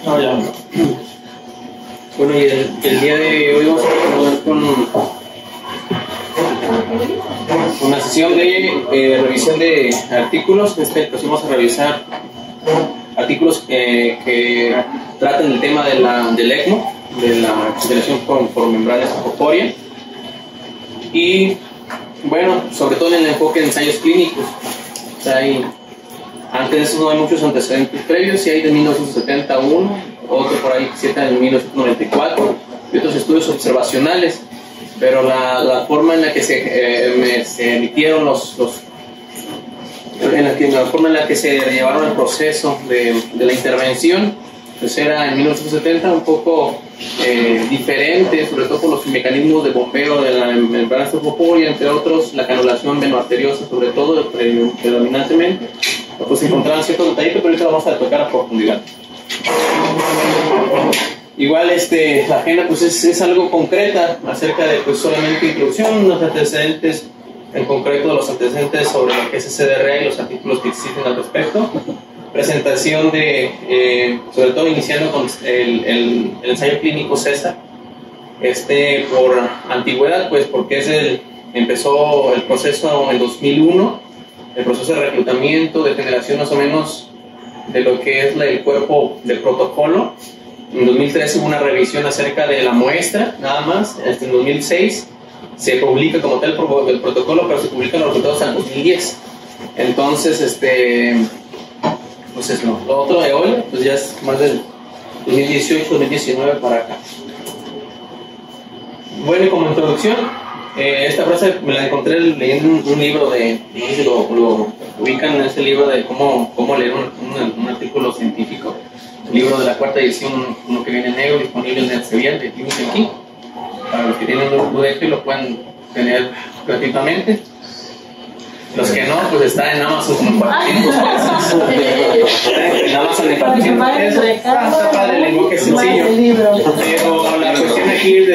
No, ya. Bueno, y el día de hoy vamos a continuar con una sesión de revisión de artículos. Vamos a revisar artículos que tratan el tema del ECMO, de la oxigenación por membrana extracorpórea, y bueno, sobre todo en el enfoque de ensayos clínicos. O sea, antes de eso no hay muchos antecedentes previos, y hay de 1971, otro por ahí que cita en 1994, y otros estudios observacionales, pero la forma en la que se emitieron la forma en la que se llevaron el proceso de la intervención, pues era en 1970 un poco diferente, sobre todo por los mecanismos de bombeo de la membrana extracorpórea, entre otros la canulación venoarteriosa, sobre todo predominantemente. Pues se encontraban ciertos detallitos, pero ahorita vamos a tocar a profundidad. Igual la agenda pues es algo concreta acerca de pues solamente introducción, los antecedentes en concreto de los antecedentes sobre lo que es CDRA y los artículos que existen al respecto. Presentación sobre todo iniciando con el ensayo clínico CESAR, por antigüedad, pues porque empezó el proceso en 2001, el proceso de reclutamiento, de generación más o menos de lo que es el cuerpo del protocolo. En 2013 hubo una revisión acerca de la muestra, nada más. En 2006 se publica como tal el protocolo, pero se publican los resultados en 2010. Entonces, pues lo otro de hoy, pues ya es más del 2018, 2019 para acá. Bueno, y como introducción, esta frase me la encontré leyendo un libro no sé si lo ubican en este libro de cómo leer un artículo científico, el libro de la cuarta edición, uno que viene en negro, disponible en el Sevier de Tim King. Para los que tienen un UDF lo pueden tener gratuitamente. Los que no, pues está en Amazon como 400 pesos. En Amazon de 400 pesos. Está padre el lenguaje sencillo. Pero la cuestión aquí es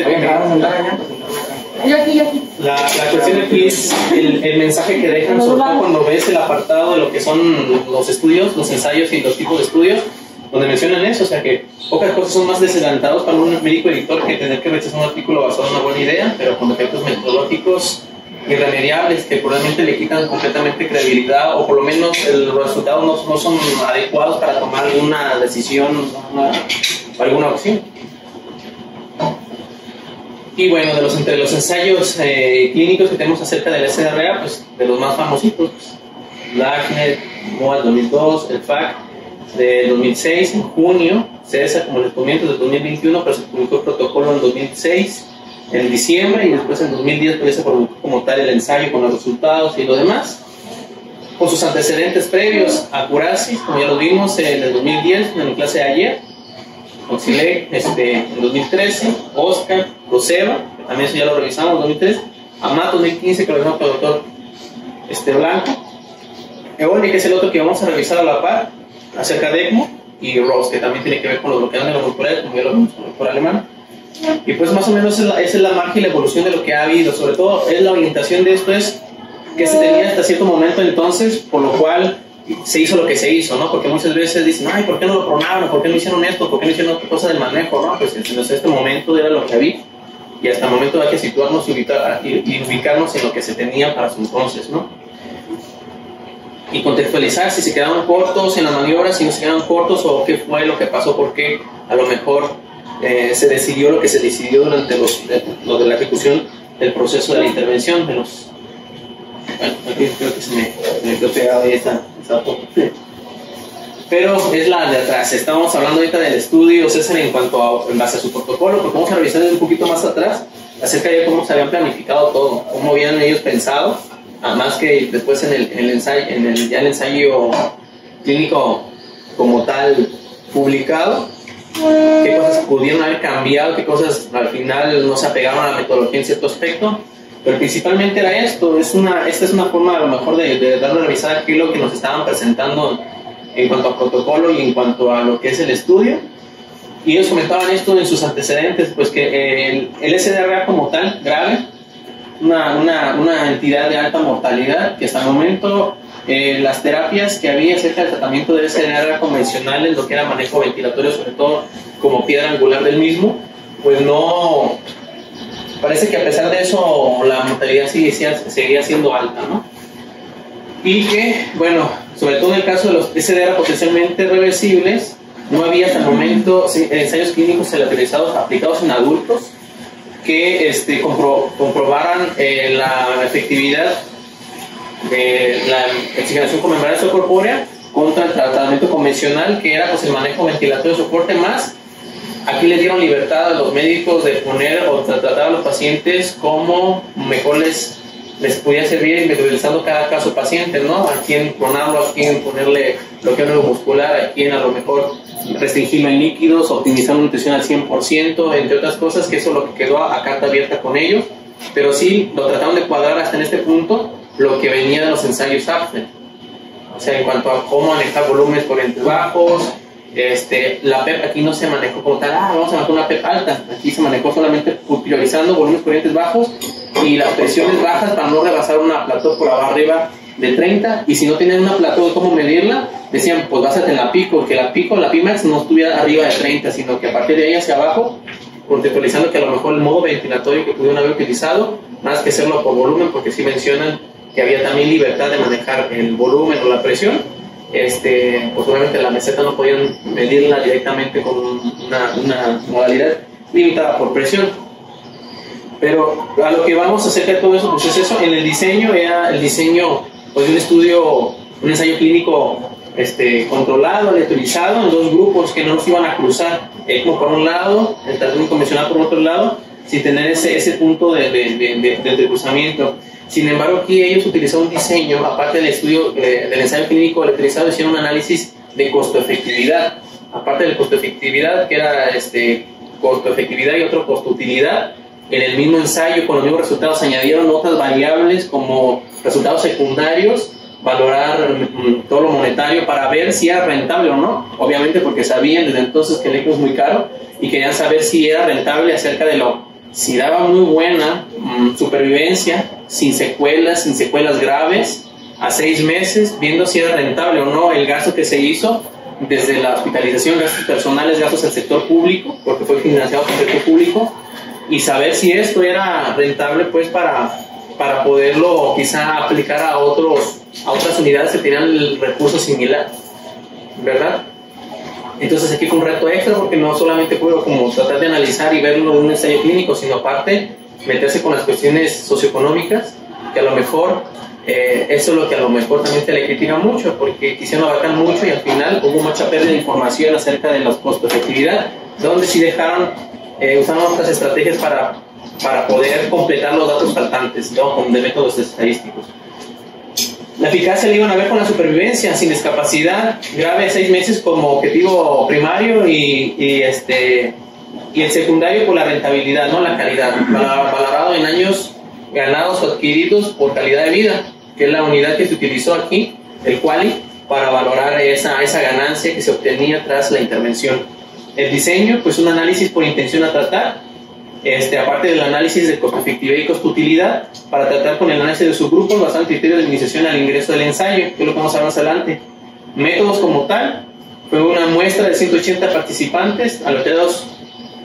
la cuestión aquí es el mensaje que dejan, sobre todo cuando ves el apartado de lo que son los estudios, los ensayos y los tipos de estudios, donde mencionan eso. O sea que pocas cosas son más desadelantados para un médico editor que tener que rechazar un artículo basado en una buena idea, pero con defectos metodológicos irremediables que probablemente le quitan completamente credibilidad, o por lo menos los resultados no son adecuados para tomar alguna decisión o alguna opción. Y bueno, entre los ensayos clínicos que tenemos acerca del SDRA, pues de los más famositos, LACNET, MOA 2002, el FAC de 2006, en junio, CESA, como les comento, del 2021, pero se publicó el protocolo en 2006, en diciembre, y después en 2010 pues ya se publicó como tal el ensayo con los resultados y lo demás, con sus antecedentes previos, Acurasis, como ya lo vimos en el 2010, en la clase de ayer, Oxilec en 2013, Oscar, Proceva, que también eso ya lo revisamos en 2013, Amato 2015, que lo revisamos con el doctor Blanco, Eoli, que es el otro que vamos a revisar a la par, acerca de ECMO, y ROS, que también tiene que ver con los bloqueadores moleculares, como ya lo vimos con el doctor Alemán. Y pues más o menos esa es la marca y la evolución de lo que ha habido. Sobre todo es la orientación de esto, es que se tenía hasta cierto momento entonces, por lo cual se hizo lo que se hizo, ¿no? Porque muchas veces dicen, ay, ¿por qué no lo pronaron? ¿Por qué no hicieron esto? ¿Por qué no hicieron otra cosa del manejo? ¿No? Pues en este momento era lo que había, y hasta el momento hay que situarnos y ubicarnos en lo que se tenía para su entonces, ¿no? Y contextualizar si se quedaban cortos en las maniobras, si no se quedaban cortos, o qué fue lo que pasó, porque a lo mejor se decidió lo que se decidió durante lo de la ejecución del proceso de la intervención de los... Bueno, aquí creo que se me quedó pegado ahí esta foto. Pero es la de atrás. Estamos hablando ahorita del estudio César en base a su protocolo, porque vamos a revisar un poquito más atrás acerca de cómo se habían planificado todo, cómo habían ellos pensado, además que después en el ensayo clínico como tal publicado, qué cosas pudieron haber cambiado, qué cosas al final no se apegaron a la metodología en cierto aspecto, pero principalmente era esto. Esta es una forma a lo mejor de dar una revisada a qué es lo que nos estaban presentando en cuanto a protocolo y en cuanto a lo que es el estudio. Y ellos comentaban esto en sus antecedentes, pues que el SDRA como tal, grave, una entidad de alta mortalidad, que hasta el momento las terapias que había acerca del tratamiento del SDRA convencionales, lo que era manejo ventilatorio, sobre todo como piedra angular del mismo, pues no, parece que a pesar de eso la mortalidad seguía siendo alta, ¿no? Y que, bueno, sobre todo en el caso de los SDRA potencialmente reversibles, no había hasta el momento ensayos clínicos aleatorizados aplicados en adultos que comprobaran la efectividad de la oxigenación con membrana extracorpórea contra el tratamiento convencional, que era pues el manejo ventilatorio de soporte más. Aquí les dieron libertad a los médicos de poner o tratar a los pacientes como mejor les podía servir, individualizando cada caso paciente, ¿no? A quién clonarlo, a quién ponerle bloqueo neuromuscular, a quién a lo mejor restringirlo en líquidos, optimizar la nutrición al 100%, entre otras cosas, que eso es lo que quedó a carta abierta con ellos. Pero sí lo trataron de cuadrar hasta en este punto lo que venía de los ensayos Apfel. O sea, en cuanto a cómo manejar volúmenes corrientes bajos, la PEP aquí no se manejó como tal, vamos a manejar una PEP alta. Aquí se manejó solamente priorizando volúmenes corrientes bajos y las presiones bajas para no rebasar una plató por arriba de 30, y si no tienen una plató de cómo medirla, decían, pues básate en la pico, que la Pimax no estuviera arriba de 30, sino que a partir de ahí hacia abajo, contextualizando que a lo mejor el modo ventilatorio que pudieron haber utilizado, más que hacerlo por volumen, porque sí mencionan que había también libertad de manejar el volumen o la presión. Pues obviamente la meseta no podían medirla directamente con una modalidad limitada por presión. Pero a lo que vamos a acerca de todo eso, pues es eso. En el diseño era el diseño pues, de un estudio, un ensayo clínico controlado, aleatorizado, en dos grupos que no nos iban a cruzar, como por un lado, el tratamiento convencional por otro lado, sin tener ese punto de cruzamiento. Sin embargo, aquí ellos utilizaron un diseño, aparte del estudio del ensayo clínico aleatorizado, hicieron un análisis de costo-efectividad. Aparte de costo-efectividad, que era costo-efectividad y otro costo-utilidad, en el mismo ensayo, con los mismos resultados, añadieron otras variables como resultados secundarios, valorar todo lo monetario para ver si era rentable o no. Obviamente porque sabían desde entonces que el ECMO es muy caro y querían saber si era rentable acerca de si daba muy buena supervivencia, sin secuelas graves, a 6 meses, viendo si era rentable o no el gasto que se hizo, desde la hospitalización, gastos personales, gastos del sector público, porque fue financiado por el sector público, y saber si esto era rentable pues para poderlo quizá aplicar a otras unidades que tenían el recurso similar, ¿verdad? Entonces aquí fue un reto extra, porque no solamente puedo como tratar de analizar y verlo en un ensayo clínico, sino aparte meterse con las cuestiones socioeconómicas, que a lo mejor eso es lo que a lo mejor también te le critica mucho, porque quisieron abarcar mucho y al final hubo mucha pérdida de información acerca de los costos de efectividad, donde sí usaron otras estrategias para poder completar los datos faltantes, ¿no? De métodos estadísticos. La eficacia la iban a ver con la supervivencia, sin discapacidad grave de 6 meses como objetivo primario y el secundario por la rentabilidad, no la calidad, valorado en años ganados o adquiridos por calidad de vida, que es la unidad que se utilizó aquí, el QALY, para valorar esa ganancia que se obtenía tras la intervención. El diseño, pues un análisis por intención a tratar, aparte del análisis de costo-efectividad y costo-utilidad, para tratar con el análisis de subgrupos basado en criterios de minimización al ingreso del ensayo, que lo vamos a ver más adelante. Métodos como tal, fue una muestra de 180 participantes, aloteados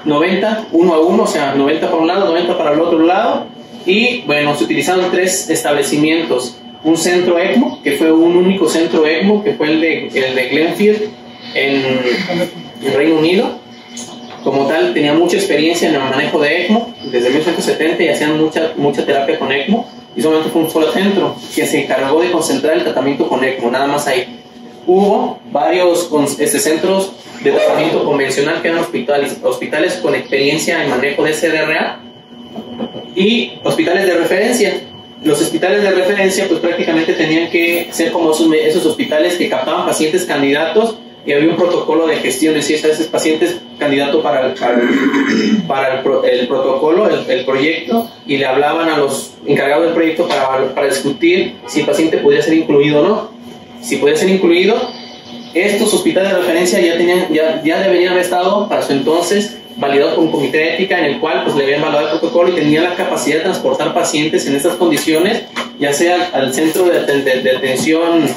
90, 1 a 1, o sea, 90 para un lado, 90 para el otro lado, y bueno, se utilizaron 3 establecimientos. Un centro ECMO, que fue un único centro ECMO, que fue el de Glenfield, en Reino Unido. Como tal, tenía mucha experiencia en el manejo de ECMO, desde 1970, y hacían mucha terapia con ECMO, y solamente fue un solo centro que se encargó de concentrar el tratamiento con ECMO, nada más ahí. Hubo varios centros de tratamiento convencional que eran hospitales con experiencia en manejo de SDRA y hospitales de referencia. Los hospitales de referencia pues prácticamente tenían que ser como esos hospitales que captaban pacientes candidatos, y había un protocolo de gestión de si ese paciente es candidato para el protocolo, el proyecto, y le hablaban a los encargados del proyecto para discutir si el paciente podría ser incluido o no. Si podía ser incluido, estos hospitales de referencia ya deberían haber estado para su entonces validado por un comité de ética en el cual pues le habían validado el protocolo y tenía la capacidad de transportar pacientes en estas condiciones, ya sea al centro de atención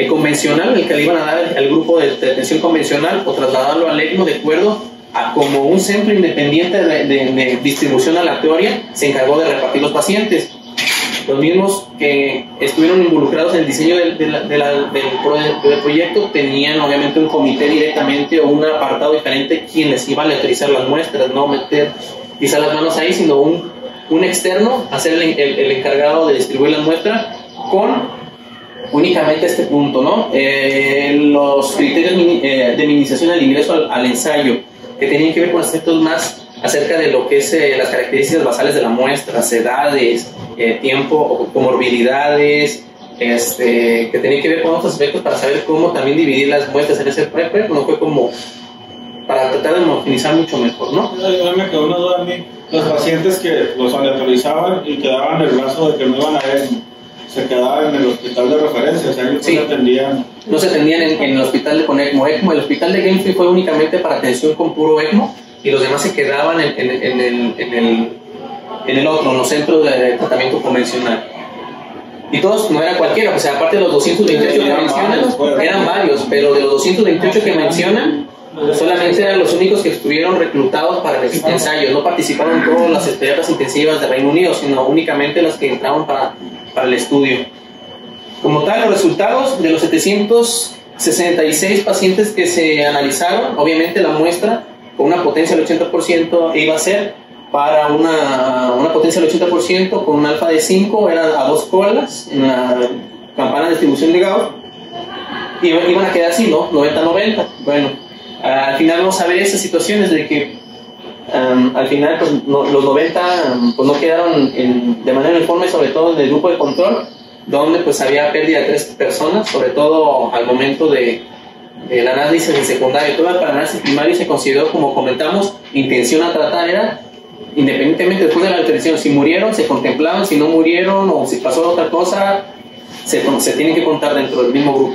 convencional, el que le iban a dar al grupo de atención convencional, o trasladarlo al ECMO de acuerdo a como un centro independiente de distribución aleatoria se encargó de repartir los pacientes. Los mismos que estuvieron involucrados en el diseño del proyecto tenían obviamente un comité directamente o un apartado diferente quien les iba a aleatorizar las muestras, no meter quizá las manos ahí, sino un externo a ser el encargado de distribuir las muestras con únicamente este punto, ¿no? Los criterios de minimización al ingreso al ensayo, que tenían que ver con aspectos más acerca de lo que es las características basales de la muestra, edades, tiempo, comorbilidades, que tenían que ver con otros aspectos para saber cómo también dividir las muestras en ese prep, no fue como para tratar de homogeneizar mucho mejor, ¿no? Me quedó una duda a mí, los pacientes que los aleatorizaban y quedaban en el brazo de que no iban a ver, se quedaban en el hospital de referencia, o sea, ellos sí. no se atendían. No se atendían en el hospital de con ECMO. El hospital de Gamefield fue únicamente para atención con puro ECMO y los demás se quedaban en el otro, en los centros de tratamiento convencional. Y todos, no era cualquiera, o sea, aparte de los 228 que mencionan, eran varios, pero de los 228 que mencionan, solamente eran los únicos que estuvieron reclutados para el ensayo. No participaron en todas las terapias intensivas de Reino Unido, sino únicamente las que entraban para el estudio. Como tal, los resultados de los 766 pacientes que se analizaron, obviamente la muestra con una potencia del 80% iba a ser para una potencia del 80% con un alfa de 5, era a 2 colas en la campana de distribución de Gauss, y iban a quedar así, ¿no? 90-90. Bueno, al final vamos a ver esas situaciones de que al final pues, los 90 pues, no quedaron de manera uniforme, sobre todo en el grupo de control, donde pues había pérdida de 3 personas, sobre todo al momento del análisis en secundario. Todo el análisis primario se consideró, como comentamos, intención a tratar, era independientemente después de la autorización, si murieron se contemplaban, si no murieron o si pasó otra cosa, se tienen que contar dentro del mismo grupo.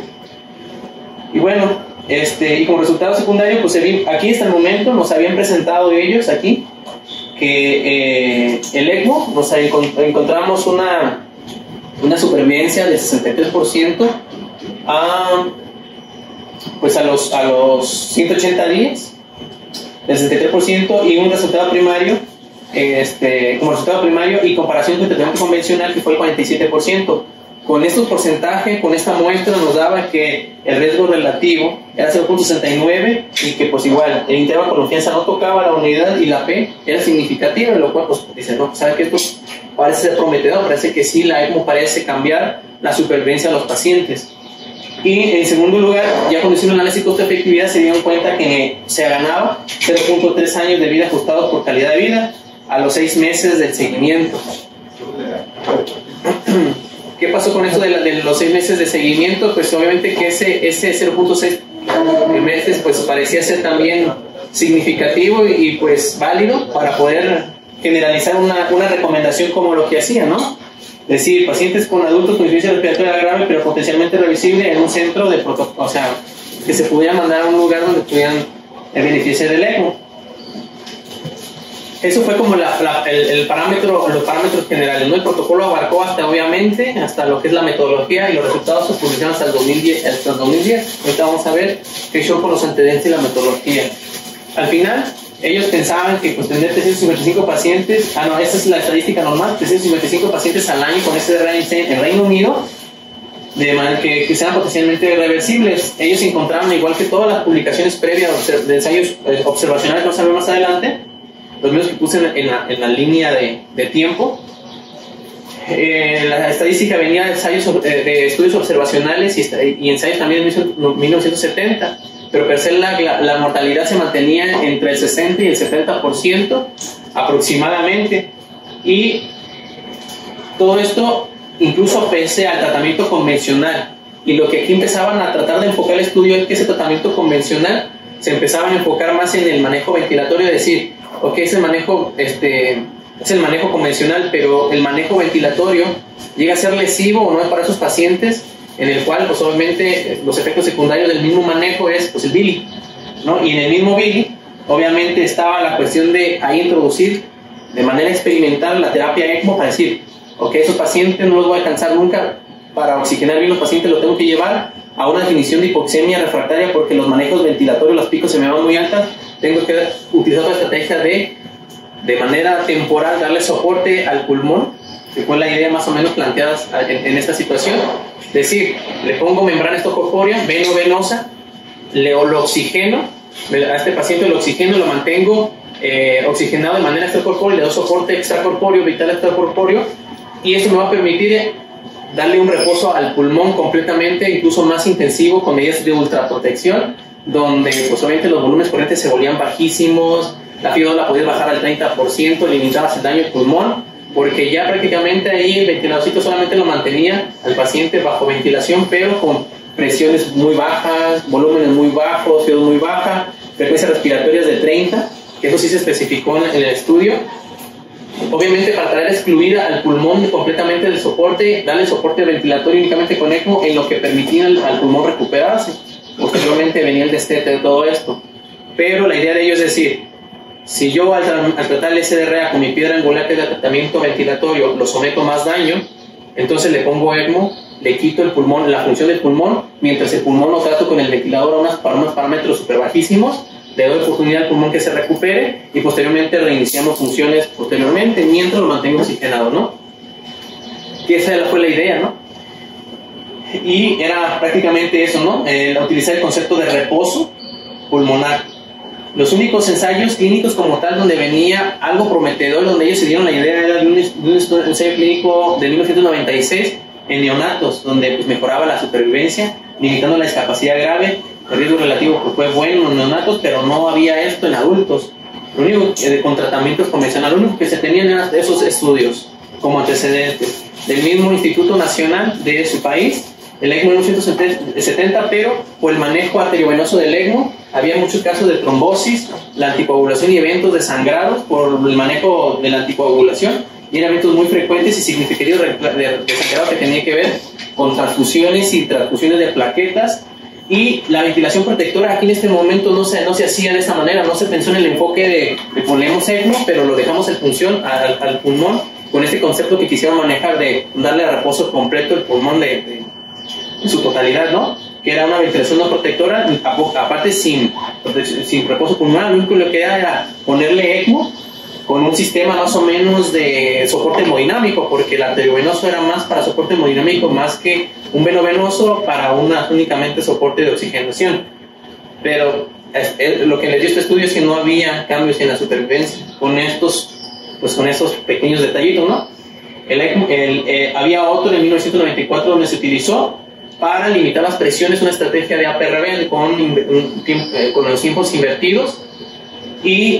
Y bueno, y como resultado secundario, pues aquí hasta el momento nos habían presentado ellos aquí que el ECMO, nos encontramos una supervivencia de 63% pues a los 180 días, del 63%, y un resultado primario, como resultado primario y comparación con el tratamiento convencional, que fue el 47%. Con estos porcentajes, con esta muestra nos daba que el riesgo relativo era 0.69 y que pues igual el intervalo de confianza no tocaba la unidad y la P era significativa, lo cual pues dicen, no, ¿sabe que esto parece ser prometedor? Parece que sí, la ECMO parece cambiar la supervivencia de los pacientes. Y en segundo lugar, ya cuando hicieron un análisis costo-efectividad se dieron cuenta que se ganaba 0.3 años de vida ajustados por calidad de vida a los 6 meses del seguimiento. ¿Qué pasó con esto de los 6 meses de seguimiento? Pues obviamente que ese 0.6 meses pues parecía ser también significativo y pues válido para poder generalizar una recomendación como lo que hacía, ¿no? Es decir, pacientes con adultos con insuficiencia respiratoria grave pero potencialmente revisible en un centro de protocolo, o sea, que se pudiera mandar a un lugar donde pudieran beneficiar del ECMO. Eso fue como los parámetros generales, ¿no? El protocolo abarcó hasta lo que es la metodología, y los resultados se publicaron hasta el 2010. Ahorita vamos a ver qué show con los antecedentes y la metodología. Al final, ellos pensaban que pues tener 355 pacientes, esta es la estadística normal, 355 pacientes al año con SDRA en Reino Unido, de manera que sean potencialmente reversibles. Ellos encontraron, igual que todas las publicaciones previas de ensayos observacionales que vamos a ver más adelante, los mismos que puse en la línea de tiempo. La estadística venía de estudios observacionales y ensayos también en 1970, pero per se la mortalidad se mantenía entre el 60 y el 70% aproximadamente, y todo esto incluso pese al tratamiento convencional. Y lo que aquí empezaban a tratar de enfocar el estudio es que ese tratamiento convencional se empezaban a enfocar más en el manejo ventilatorio, es decir, ok, es el manejo convencional, pero el manejo ventilatorio llega a ser lesivo o no para esos pacientes, en el cual pues obviamente los efectos secundarios del mismo manejo es pues el BILI, ¿no? Y en el mismo BILI Obviamente estaba la cuestión de ahí introducir de manera experimental la terapia ECMO para decir, ok, esos pacientes no los voy a alcanzar nunca, para oxigenar bien los pacientes los tengo que llevar a una definición de hipoxemia refractaria porque los manejos ventilatorios, los picos se me van muy altas, tengo que utilizar la estrategia de manera temporal darle soporte al pulmón, que fue la idea más o menos planteada en esta situación. Es decir, le pongo membrana estocorpórea, veno-venosa, lo oxigeno, a este paciente lo oxigeno, lo mantengo oxigenado de manera extracorpórea, le doy soporte extracorpóreo, vital extracorpóreo, y eso me va a permitir darle un reposo al pulmón completamente, incluso más intensivo, con medidas de ultraprotección, donde pues obviamente los volúmenes corrientes se volvían bajísimos, la FIO la podías bajar al 30%, limitabas el daño al pulmón, porque ya prácticamente ahí el ventiladorcito solamente lo mantenía al paciente bajo ventilación, pero con presiones muy bajas, volúmenes muy bajos, FIO muy baja, frecuencias respiratorias de 30, que eso sí se especificó en el estudio. Obviamente para tratar de excluir al pulmón completamente del soporte, darle soporte ventilatorio únicamente con ECMO, en lo que permitía al pulmón recuperarse. Posteriormente venía el destete de todo esto. Pero la idea de ello es decir, si yo al tratar el SDRA con mi piedra angular de tratamiento ventilatorio lo someto más daño, entonces le pongo ECMO, le quito el pulmón, la función del pulmón, mientras el pulmón lo trato con el ventilador a unos parámetros super bajísimos, le doy oportunidad al pulmón que se recupere y posteriormente reiniciamos funciones posteriormente mientras lo mantengo oxigenado, ¿no? Y esa fue la idea, ¿no? Y era prácticamente eso, ¿no? Utilizar el concepto de reposo pulmonar. Los únicos ensayos clínicos como tal donde venía algo prometedor, donde ellos se dieron la idea, era de un ensayo clínico de 1996 en neonatos, donde pues, mejoraba la supervivencia, limitando la discapacidad grave. El riesgo relativo pues, fue bueno en neonatos, pero no había esto en adultos. Lo único con tratamientos convencionales, lo único que se tenían eran esos estudios como antecedentes del mismo Instituto Nacional de su país, el ECMO 1970, pero por el manejo arteriovenoso del ECMO había muchos casos de trombosis, la anticoagulación y eventos de sangrados por el manejo de la anticoagulación, y eran eventos muy frecuentes y significativos de sangrado que tenía que ver con transfusiones y transfusiones de plaquetas. Y la ventilación protectora aquí en este momento no se hacía de esa manera, no se pensó en el enfoque de ponemos ECMO, pero lo dejamos en función al pulmón, con este concepto que quisieron manejar de darle reposo completo al pulmón en su totalidad, ¿no? Que era una ventilación no protectora, aparte sin reposo pulmonar. Lo único que era ponerle ECMO con un sistema más o menos de soporte hemodinámico, porque el arteriovenoso era más para soporte hemodinámico más que un venovenoso para únicamente soporte de oxigenación. Pero lo que les dio este estudio es que no había cambios en la supervivencia con estos pequeños detallitos, ¿no? Había otro en 1994 donde se utilizó para limitar las presiones, una estrategia de APRB con los tiempos invertidos, y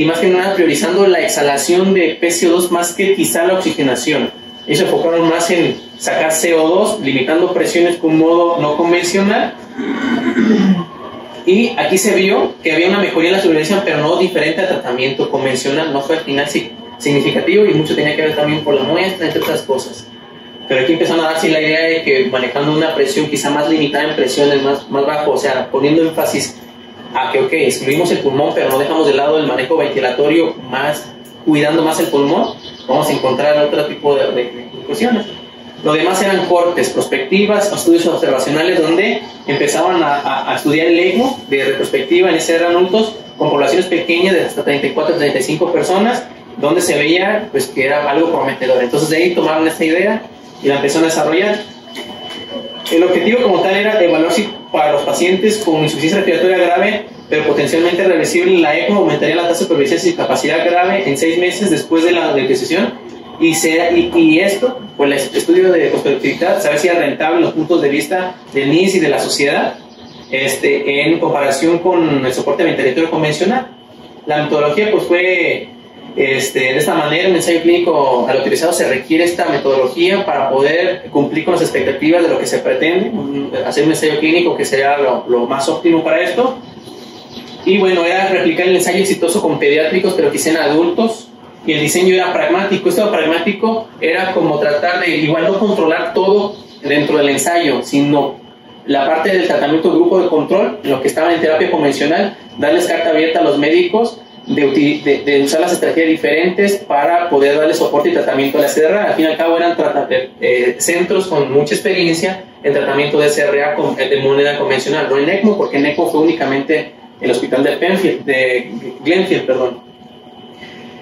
más que nada priorizando la exhalación de PCO2 más que quizá la oxigenación. Ellos se enfocaron más en sacar CO2, limitando presiones con un modo no convencional, y aquí se vio que había una mejoría en la supervivencia, pero no diferente al tratamiento convencional. No fue al final significativo, y mucho tenía que ver también por la muestra, entre otras cosas. Pero aquí empezaron a darse la idea de que manejando una presión quizá más limitada en presiones más bajo, o sea, poniendo énfasis a que, ok, excluimos el pulmón, pero no dejamos de lado el manejo ventilatorio, cuidando más el pulmón, vamos a encontrar otro tipo de cuestiones. Lo demás eran cortes, prospectivas, estudios observacionales, donde empezaban a estudiar el ECMO de retrospectiva en ese adultos con poblaciones pequeñas de hasta 34 35 personas, donde se veía pues, que era algo prometedor. Entonces de ahí tomaron esta idea y la empezaron a desarrollar. El objetivo como tal era evaluar si para los pacientes con insuficiencia respiratoria grave, pero potencialmente reversible, la ECMO aumentaría la tasa de supervivencia y discapacidad grave en 6 meses después de la decisión. Y esto, pues el estudio de costo-efectividad, saber si era rentable en los puntos de vista del NIS y de la sociedad, en comparación con el soporte ventilatorio convencional. La metodología pues fue de esta manera. Un ensayo clínico al utilizado se requiere esta metodología para poder cumplir con las expectativas de lo que se pretende, hacer un ensayo clínico que sea lo más óptimo para esto. Y bueno, era replicar el ensayo exitoso con pediátricos, pero quizá en adultos, y el diseño era pragmático. Esto pragmático era como tratar de igual no controlar todo dentro del ensayo, sino la parte del tratamiento grupo de control, lo que estaban en terapia convencional, darles carta abierta a los médicos de usar las estrategias diferentes para poder darle soporte y tratamiento a la SDRA. Al fin y al cabo eran centros con mucha experiencia en tratamiento de SDRA de moneda convencional, no en ECMO, porque en ECMO fue únicamente el hospital de Glenfield, perdón.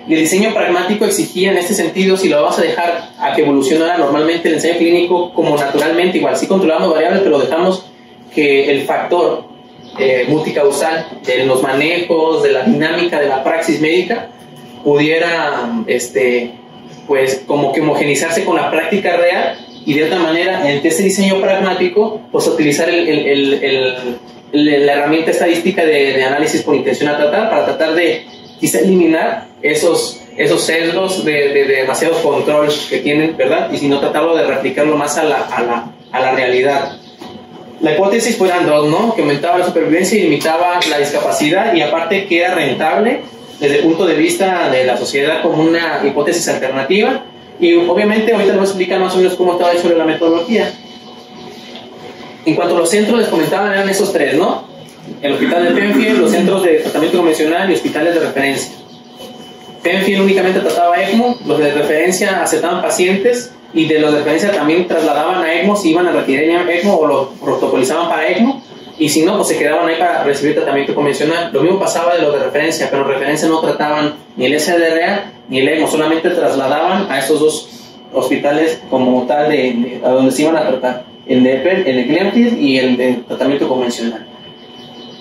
Y el diseño pragmático exigía en este sentido, si lo vamos a dejar a que evolucionara normalmente el ensayo clínico como naturalmente, igual sí controlamos variables, pero dejamos que el factor multicausal de los manejos, de la dinámica de la praxis médica pudiera pues como que homogenizarse con la práctica real, y de otra manera en ese diseño pragmático pues utilizar la herramienta estadística de análisis por intención a tratar, para tratar de quizá eliminar esos sesgos de demasiados controles que tienen, ¿verdad? Y si no, tratarlo de replicarlo más a la realidad. La hipótesis fueran dos, ¿no? Que aumentaba la supervivencia y limitaba la discapacidad, y aparte que era rentable desde el punto de vista de la sociedad como una hipótesis alternativa. Y obviamente ahorita les voy a explicar más o menos cómo estaba sobre la metodología. En cuanto a los centros, les comentaba, eran esos tres, ¿no? El hospital de Penfield, los centros de tratamiento convencional y hospitales de referencia. Penfield únicamente trataba ECMO, los de referencia aceptaban pacientes, y de los de referencia también trasladaban a ECMO si iban a requerir ECMO o lo protocolizaban para ECMO, y si no, pues se quedaban ahí para recibir tratamiento convencional. Lo mismo pasaba de los de referencia, pero en referencia no trataban ni el SDRA ni el ECMO, solamente trasladaban a esos dos hospitales como tal a donde se iban a tratar, el de Glenfield y el de tratamiento convencional.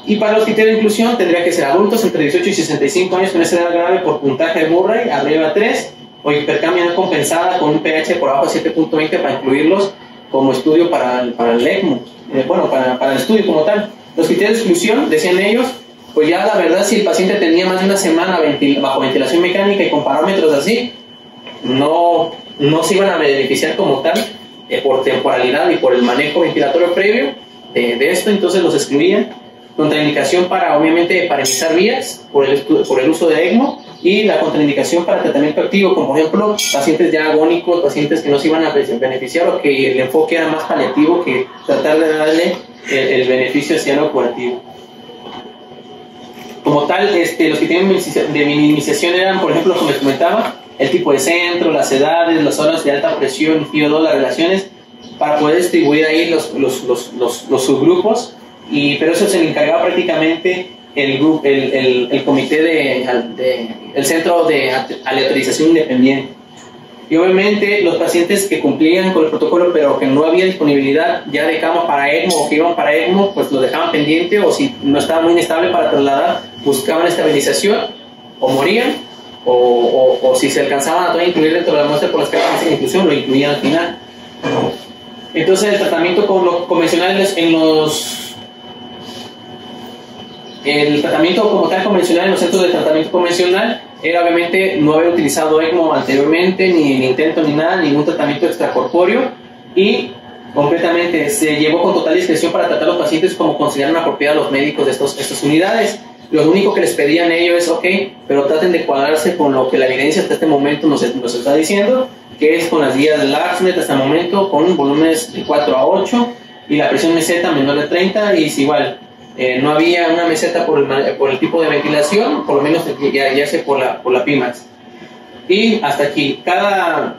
Y para los criterios de inclusión tendría que ser adultos entre 18 y 65 años con SDRA grave por puntaje de Murray arriba de 3, o hipercamia compensada con un pH por abajo de 7.20 para incluirlos como estudio para el ECMO, para el estudio como tal. Los criterios de exclusión, decían ellos, pues ya la verdad, si el paciente tenía más de una semana bajo ventilación mecánica y con parámetros así, no se iban a beneficiar como tal por temporalidad y por el manejo ventilatorio previo de esto, entonces los excluían. Contraindicación obviamente para iniciar vías por el uso de ECMO, y la contraindicación para tratamiento activo, como por ejemplo pacientes ya agónicos, pacientes que no se iban a beneficiar, o que el enfoque era más paliativo que tratar de darle el beneficio hacia lo curativo. Como tal, los criterios de minimización eran, por ejemplo, como les comentaba, el tipo de centro, las edades, las horas de alta presión, FIO2, las relaciones, para poder distribuir ahí los subgrupos. Pero eso se le encargaba prácticamente el comité el centro de aleatorización independiente. Y obviamente los pacientes que cumplían con el protocolo pero que no había disponibilidad ya de cama para ECMO o que iban para ECMO, pues lo dejaban pendiente, o si no estaba muy inestable para trasladar, buscaban estabilización o morían, o si se alcanzaban a todavía incluir dentro de la muestra por las características de inclusión, lo incluían al final. Entonces el tratamiento convencional el tratamiento como tal convencional en los centros de tratamiento convencional era obviamente no haber utilizado ECMO anteriormente, ni intento ni nada, ningún tratamiento extracorpóreo, y concretamente se llevó con total discreción para tratar a los pacientes como consideraron apropiados los médicos de estas unidades. Lo único que les pedían ellos es, ok, pero traten de cuadrarse con lo que la evidencia hasta este momento nos está diciendo, que es con las guías del LACNET hasta el momento, con volúmenes de 4 a 8, y la presión meseta menor de 30, y es igual. No había una meseta por el tipo de ventilación, por lo menos ya sea por la PIMAX. Y hasta aquí, cada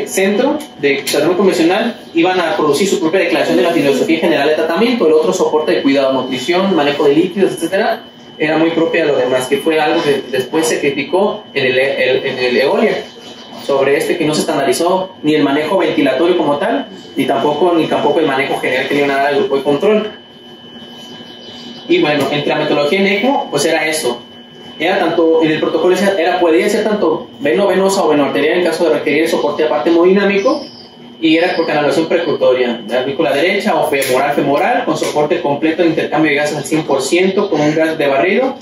centro de tratamiento convencional iban a producir su propia declaración de la filosofía general de tratamiento, el otro soporte de cuidado, nutrición, manejo de líquidos, etcétera, era muy propia de lo demás, que fue algo que después se criticó en el EOLIA, sobre que no se estandarizó ni el manejo ventilatorio como tal, ni tampoco el manejo general que le iban a dar al grupo de control. Y bueno, entre la metodología en ECMO, pues era eso. Era tanto, en el protocolo podía ser tanto venosa o venoarterial en caso de requerir soporte aparte hemodinámico, y era por canalización percutoria, la vícula derecha o femoral, con soporte completo de intercambio de gases al 100%, con un gas de barrido,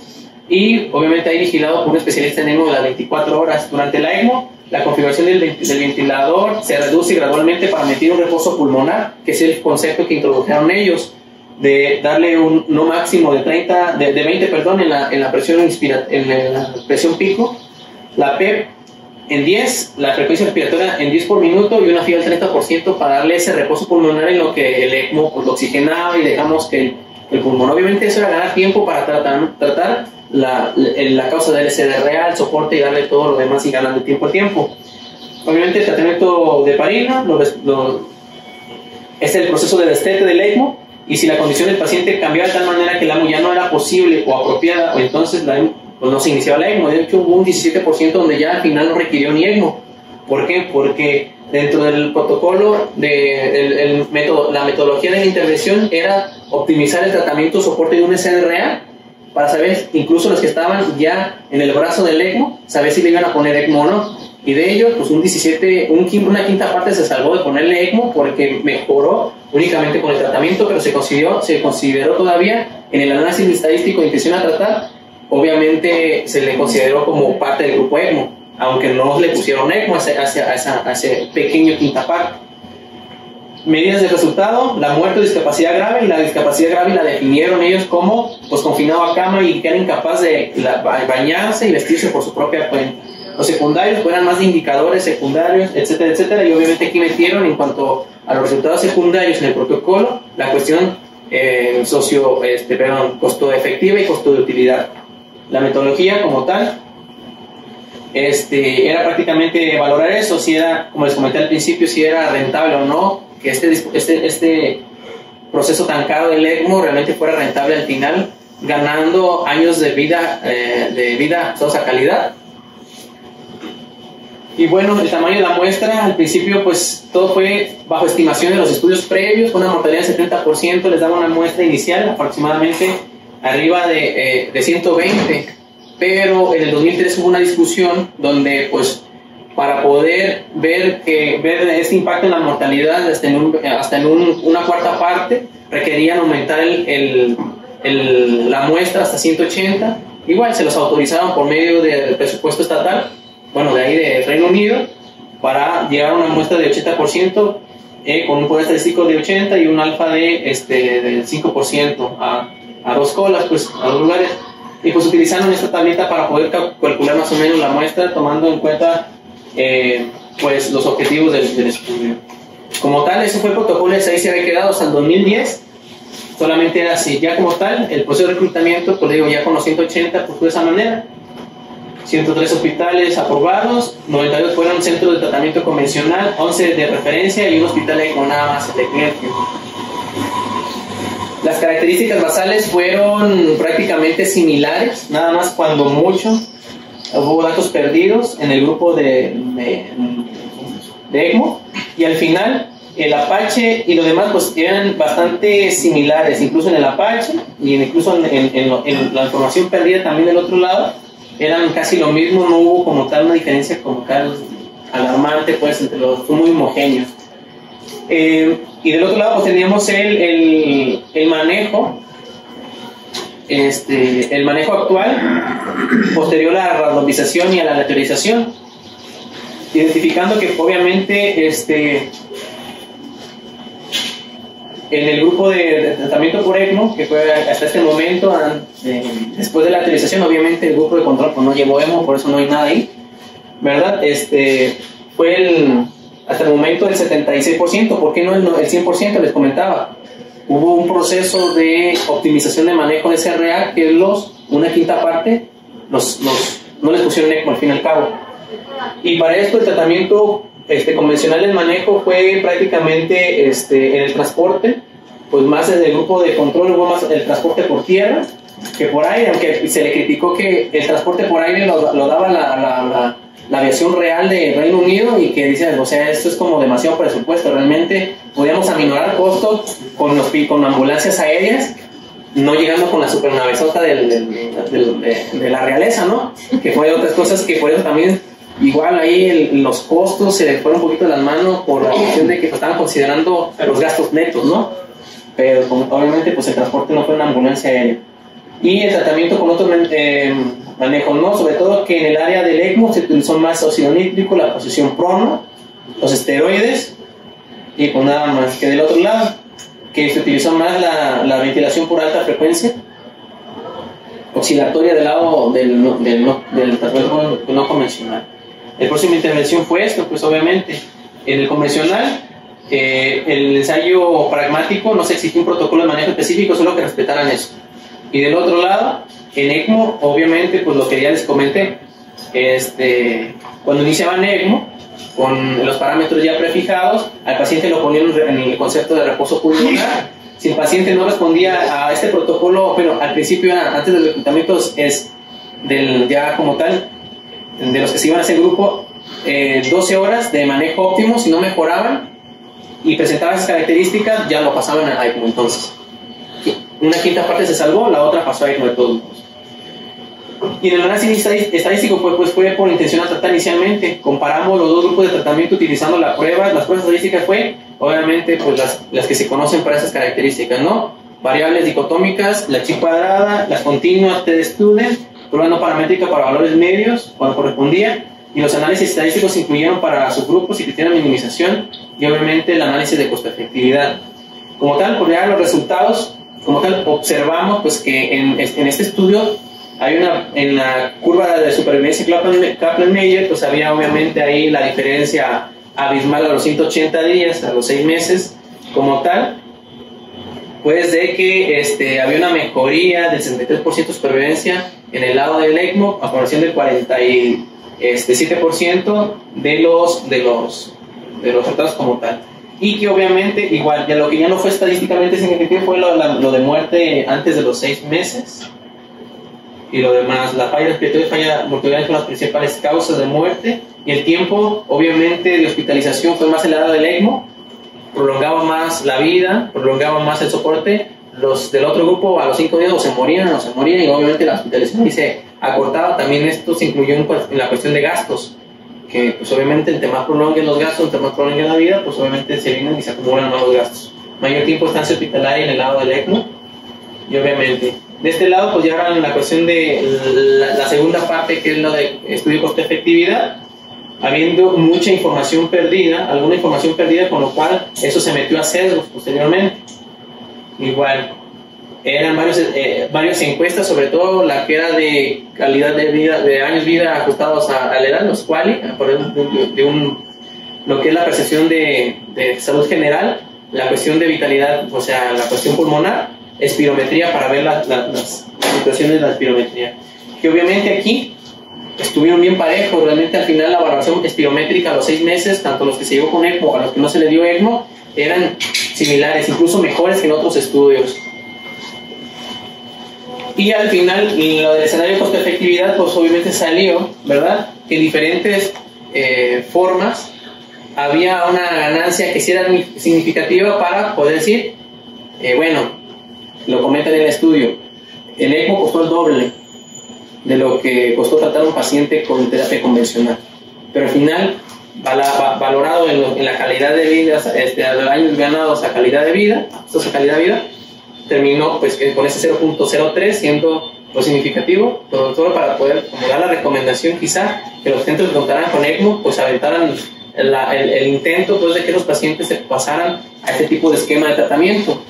y obviamente ahí vigilado por un especialista en ECMO de las 24 horas. Durante la ECMO, la configuración del ventilador se reduce gradualmente para permitir un reposo pulmonar, que es el concepto que introdujeron ellos, de darle un no máximo de 20 en la presión pico, la PEP, en 10, la frecuencia respiratoria en 10 por minuto y una FIO del 30% para darle ese reposo pulmonar en lo que el ECMO pues, lo oxigenaba y dejamos que el pulmón. Obviamente eso era ganar tiempo para tratar la causa del SDRA, el soporte y darle todo lo demás y ganando tiempo al tiempo. Obviamente el tratamiento de heparina es el proceso de destete del ECMO, y si la condición del paciente cambiaba de tal manera que la ECMO ya no era posible o apropiada, o entonces pues no se iniciaba la ECMO. De hecho hubo un 17% donde ya al final no requirió ni ECMO. ¿Por qué? Porque dentro del protocolo, la metodología de la intervención era optimizar el tratamiento soporte de un SDRA para saber, incluso los que estaban ya en el brazo del ECMO, saber si le iban a poner ECMO o no. Y de ello, pues una quinta parte se salvó de ponerle ECMO porque mejoró únicamente con el tratamiento, pero se consideró todavía en el análisis estadístico de intención a tratar, obviamente se le consideró como parte del grupo ECMO, aunque no le pusieron ECMO a ese pequeño quinta parte. Medidas de resultado: la muerte o discapacidad grave, y la discapacidad grave la definieron ellos como pues confinado a cama y que era incapaz de bañarse y vestirse por su propia cuenta. Los secundarios fueran más de indicadores secundarios, etcétera, etcétera, y obviamente aquí metieron en cuanto a los resultados secundarios en el protocolo la cuestión costo efectiva y costo de utilidad. La metodología como tal era prácticamente valorar eso, si era, como les comenté al principio, si era rentable o no, que este proceso tan caro del ECMO realmente fuera rentable al final, ganando años de vida todos a calidad. Y bueno, el tamaño de la muestra, al principio pues todo fue bajo estimación de los estudios previos, con una mortalidad del 70%, les daba una muestra inicial aproximadamente arriba de 120, pero en el 2003 hubo una discusión donde pues para poder ver este impacto en la mortalidad hasta en una cuarta parte, requerían aumentar la muestra hasta 180, igual se los autorizaron por medio del presupuesto estatal, bueno, de ahí de Reino Unido, para llegar a una muestra de 80%, con un poder estadístico de 80 y un alfa del 5% a 2 colas, pues a 2 lugares. Y pues utilizaron esta tableta para poder calcular más o menos la muestra, tomando en cuenta pues los objetivos del estudio. Como tal, eso fue el protocolo, ahí se había quedado hasta el 2010. Solamente era así, ya como tal, el proceso de reclutamiento, pues digo, ya con los 180, pues fue de esa manera. 103 hospitales aprobados, 92 fueron centros de tratamiento convencional, 11 de referencia y un hospital ECMO nada más, de Clearfield. Las características basales fueron prácticamente similares, nada más cuando mucho hubo datos perdidos en el grupo de ECMO, y al final el Apache y lo demás pues eran bastante similares, incluso en el Apache y incluso en la información perdida también del otro lado eran casi lo mismo, no hubo como tal una diferencia como tal alarmante, pues entre los, fue muy homogéneos. Y del otro lado pues teníamos el manejo actual posterior a la randomización y a la aleatorización, identificando que obviamente en el grupo de tratamiento por ECMO, que fue hasta este momento, después de la aleatorización, obviamente el grupo de control pues no llevó ECMO, por eso no hay nada ahí, ¿verdad? Fue hasta el momento el 76%, ¿por qué no el 100%? Les comentaba, hubo un proceso de optimización de manejo de SRA que una quinta parte no les pusieron ECMO al fin y al cabo, y para esto el tratamiento convencional del manejo fue prácticamente en el transporte, pues más desde el grupo de control hubo más el transporte por tierra que por aire, aunque se le criticó que el transporte por aire lo daba la aviación real de Reino Unido, y que dicen, o sea, esto es como demasiado presupuesto, realmente podíamos aminorar costos con ambulancias aéreas, no llegando con la supernavezota de la realeza, ¿no? Que fue de otras cosas que por eso también igual ahí los costos se le fueron un poquito de las manos por la cuestión de que estaban considerando los gastos netos, ¿no? Pero como obviamente pues el transporte no fue una ambulancia aérea. Y el tratamiento con otros manejos, ¿no? Sobre todo que en el área del ECMO se utilizó más óxido nítrico, la posición prono, los esteroides, y pues nada más. Que del otro lado, que se utilizó más la ventilación por alta frecuencia oscilatoria del lado del tratamiento no convencional. El próxima intervención fue esto, pues obviamente. En el convencional, el ensayo pragmático no se exigía un protocolo de manejo específico, solo que respetaran eso. Y del otro lado, en ECMO, obviamente, pues lo que ya les comenté, cuando iniciaban ECMO, con los parámetros ya prefijados, al paciente lo ponían en el concepto de reposo pulmonar. Si el paciente no respondía a este protocolo, bueno, al principio, antes del reclutamiento, ya como tal, de los que se iban a ese grupo, 12 horas de manejo óptimo. Si no mejoraban y presentaban esas características, ya lo pasaban a ECMO. Entonces, una quinta parte se salvó, la otra pasó a ECMO de todos modos. Y en el análisis estadístico fue por intención a tratar inicialmente. Comparamos los dos grupos de tratamiento utilizando las pruebas estadísticas fue, obviamente, pues las que se conocen para esas características, ¿no? Variables dicotómicas, la chi cuadrada, las continuas T-de-Student, prueba no paramétrica para valores medios, cuando correspondía, y los análisis estadísticos se incluyeron para subgrupos y criterios de minimización, y obviamente el análisis de costo-efectividad. Como tal, por llegar a los resultados, como tal, observamos pues que en este estudio hay en la curva de supervivencia Kaplan-Meier, pues había obviamente ahí la diferencia abismal a los 180 días, a los 6 meses, como tal, pues de que había una mejoría del 63% de supervivencia en el lado del ECMO, a comparación del 47% de los resultados como tal. Y que obviamente, igual, ya lo que ya no fue estadísticamente significativo fue lo de muerte antes de los 6 meses. Y lo demás, la falla respiratoria y falla mortalidad son las principales causas de muerte. Y el tiempo, obviamente, de hospitalización fue más elevado del ECMO, prolongaba más la vida, prolongaba más el soporte. Los del otro grupo a los 5 días o se morían, y obviamente la hospitalización se acortaba. También esto se incluyó en la cuestión de gastos, que pues obviamente entre más prolonguen los gastos, entre más prolonguen la vida, pues obviamente se vienen y se acumulan nuevos gastos. Mayor tiempo de estancia hospitalaria en el lado del ECMO, y obviamente de este lado pues ya ahora la cuestión de la segunda parte, que es la de estudio costo-efectividad, habiendo mucha información perdida, alguna información perdida, con lo cual eso se metió a sesgos posteriormente. Igual, eran varias encuestas, sobre todo la que era de calidad de vida, de años de vida ajustados a la edad, los QALY, lo que es la percepción de salud general, la cuestión de vitalidad, o sea, la cuestión pulmonar, espirometría para ver las situaciones de la espirometría, que obviamente aquí estuvieron bien parejos. Realmente al final la valoración espirométrica a los 6 meses, tanto los que se llevó con ECMO a los que no se le dio ECMO, eran similares, incluso mejores que en otros estudios. Y al final, lo del escenario de costo-efectividad, pues obviamente salió, ¿verdad?, que en diferentes formas había una ganancia que sí era significativa para poder decir, bueno, lo comentan en el estudio, el ECMO costó el doble de lo que costó tratar a un paciente con terapia convencional, pero al final, valorado en la calidad de vida, de años ganados a calidad de vida, terminó pues con ese 0.03 siendo lo significativo, pero solo para poder como dar la recomendación quizá que los centros que contaran con ECMO pues aventaran el intento pues de que los pacientes se pasaran a este tipo de esquema de tratamiento.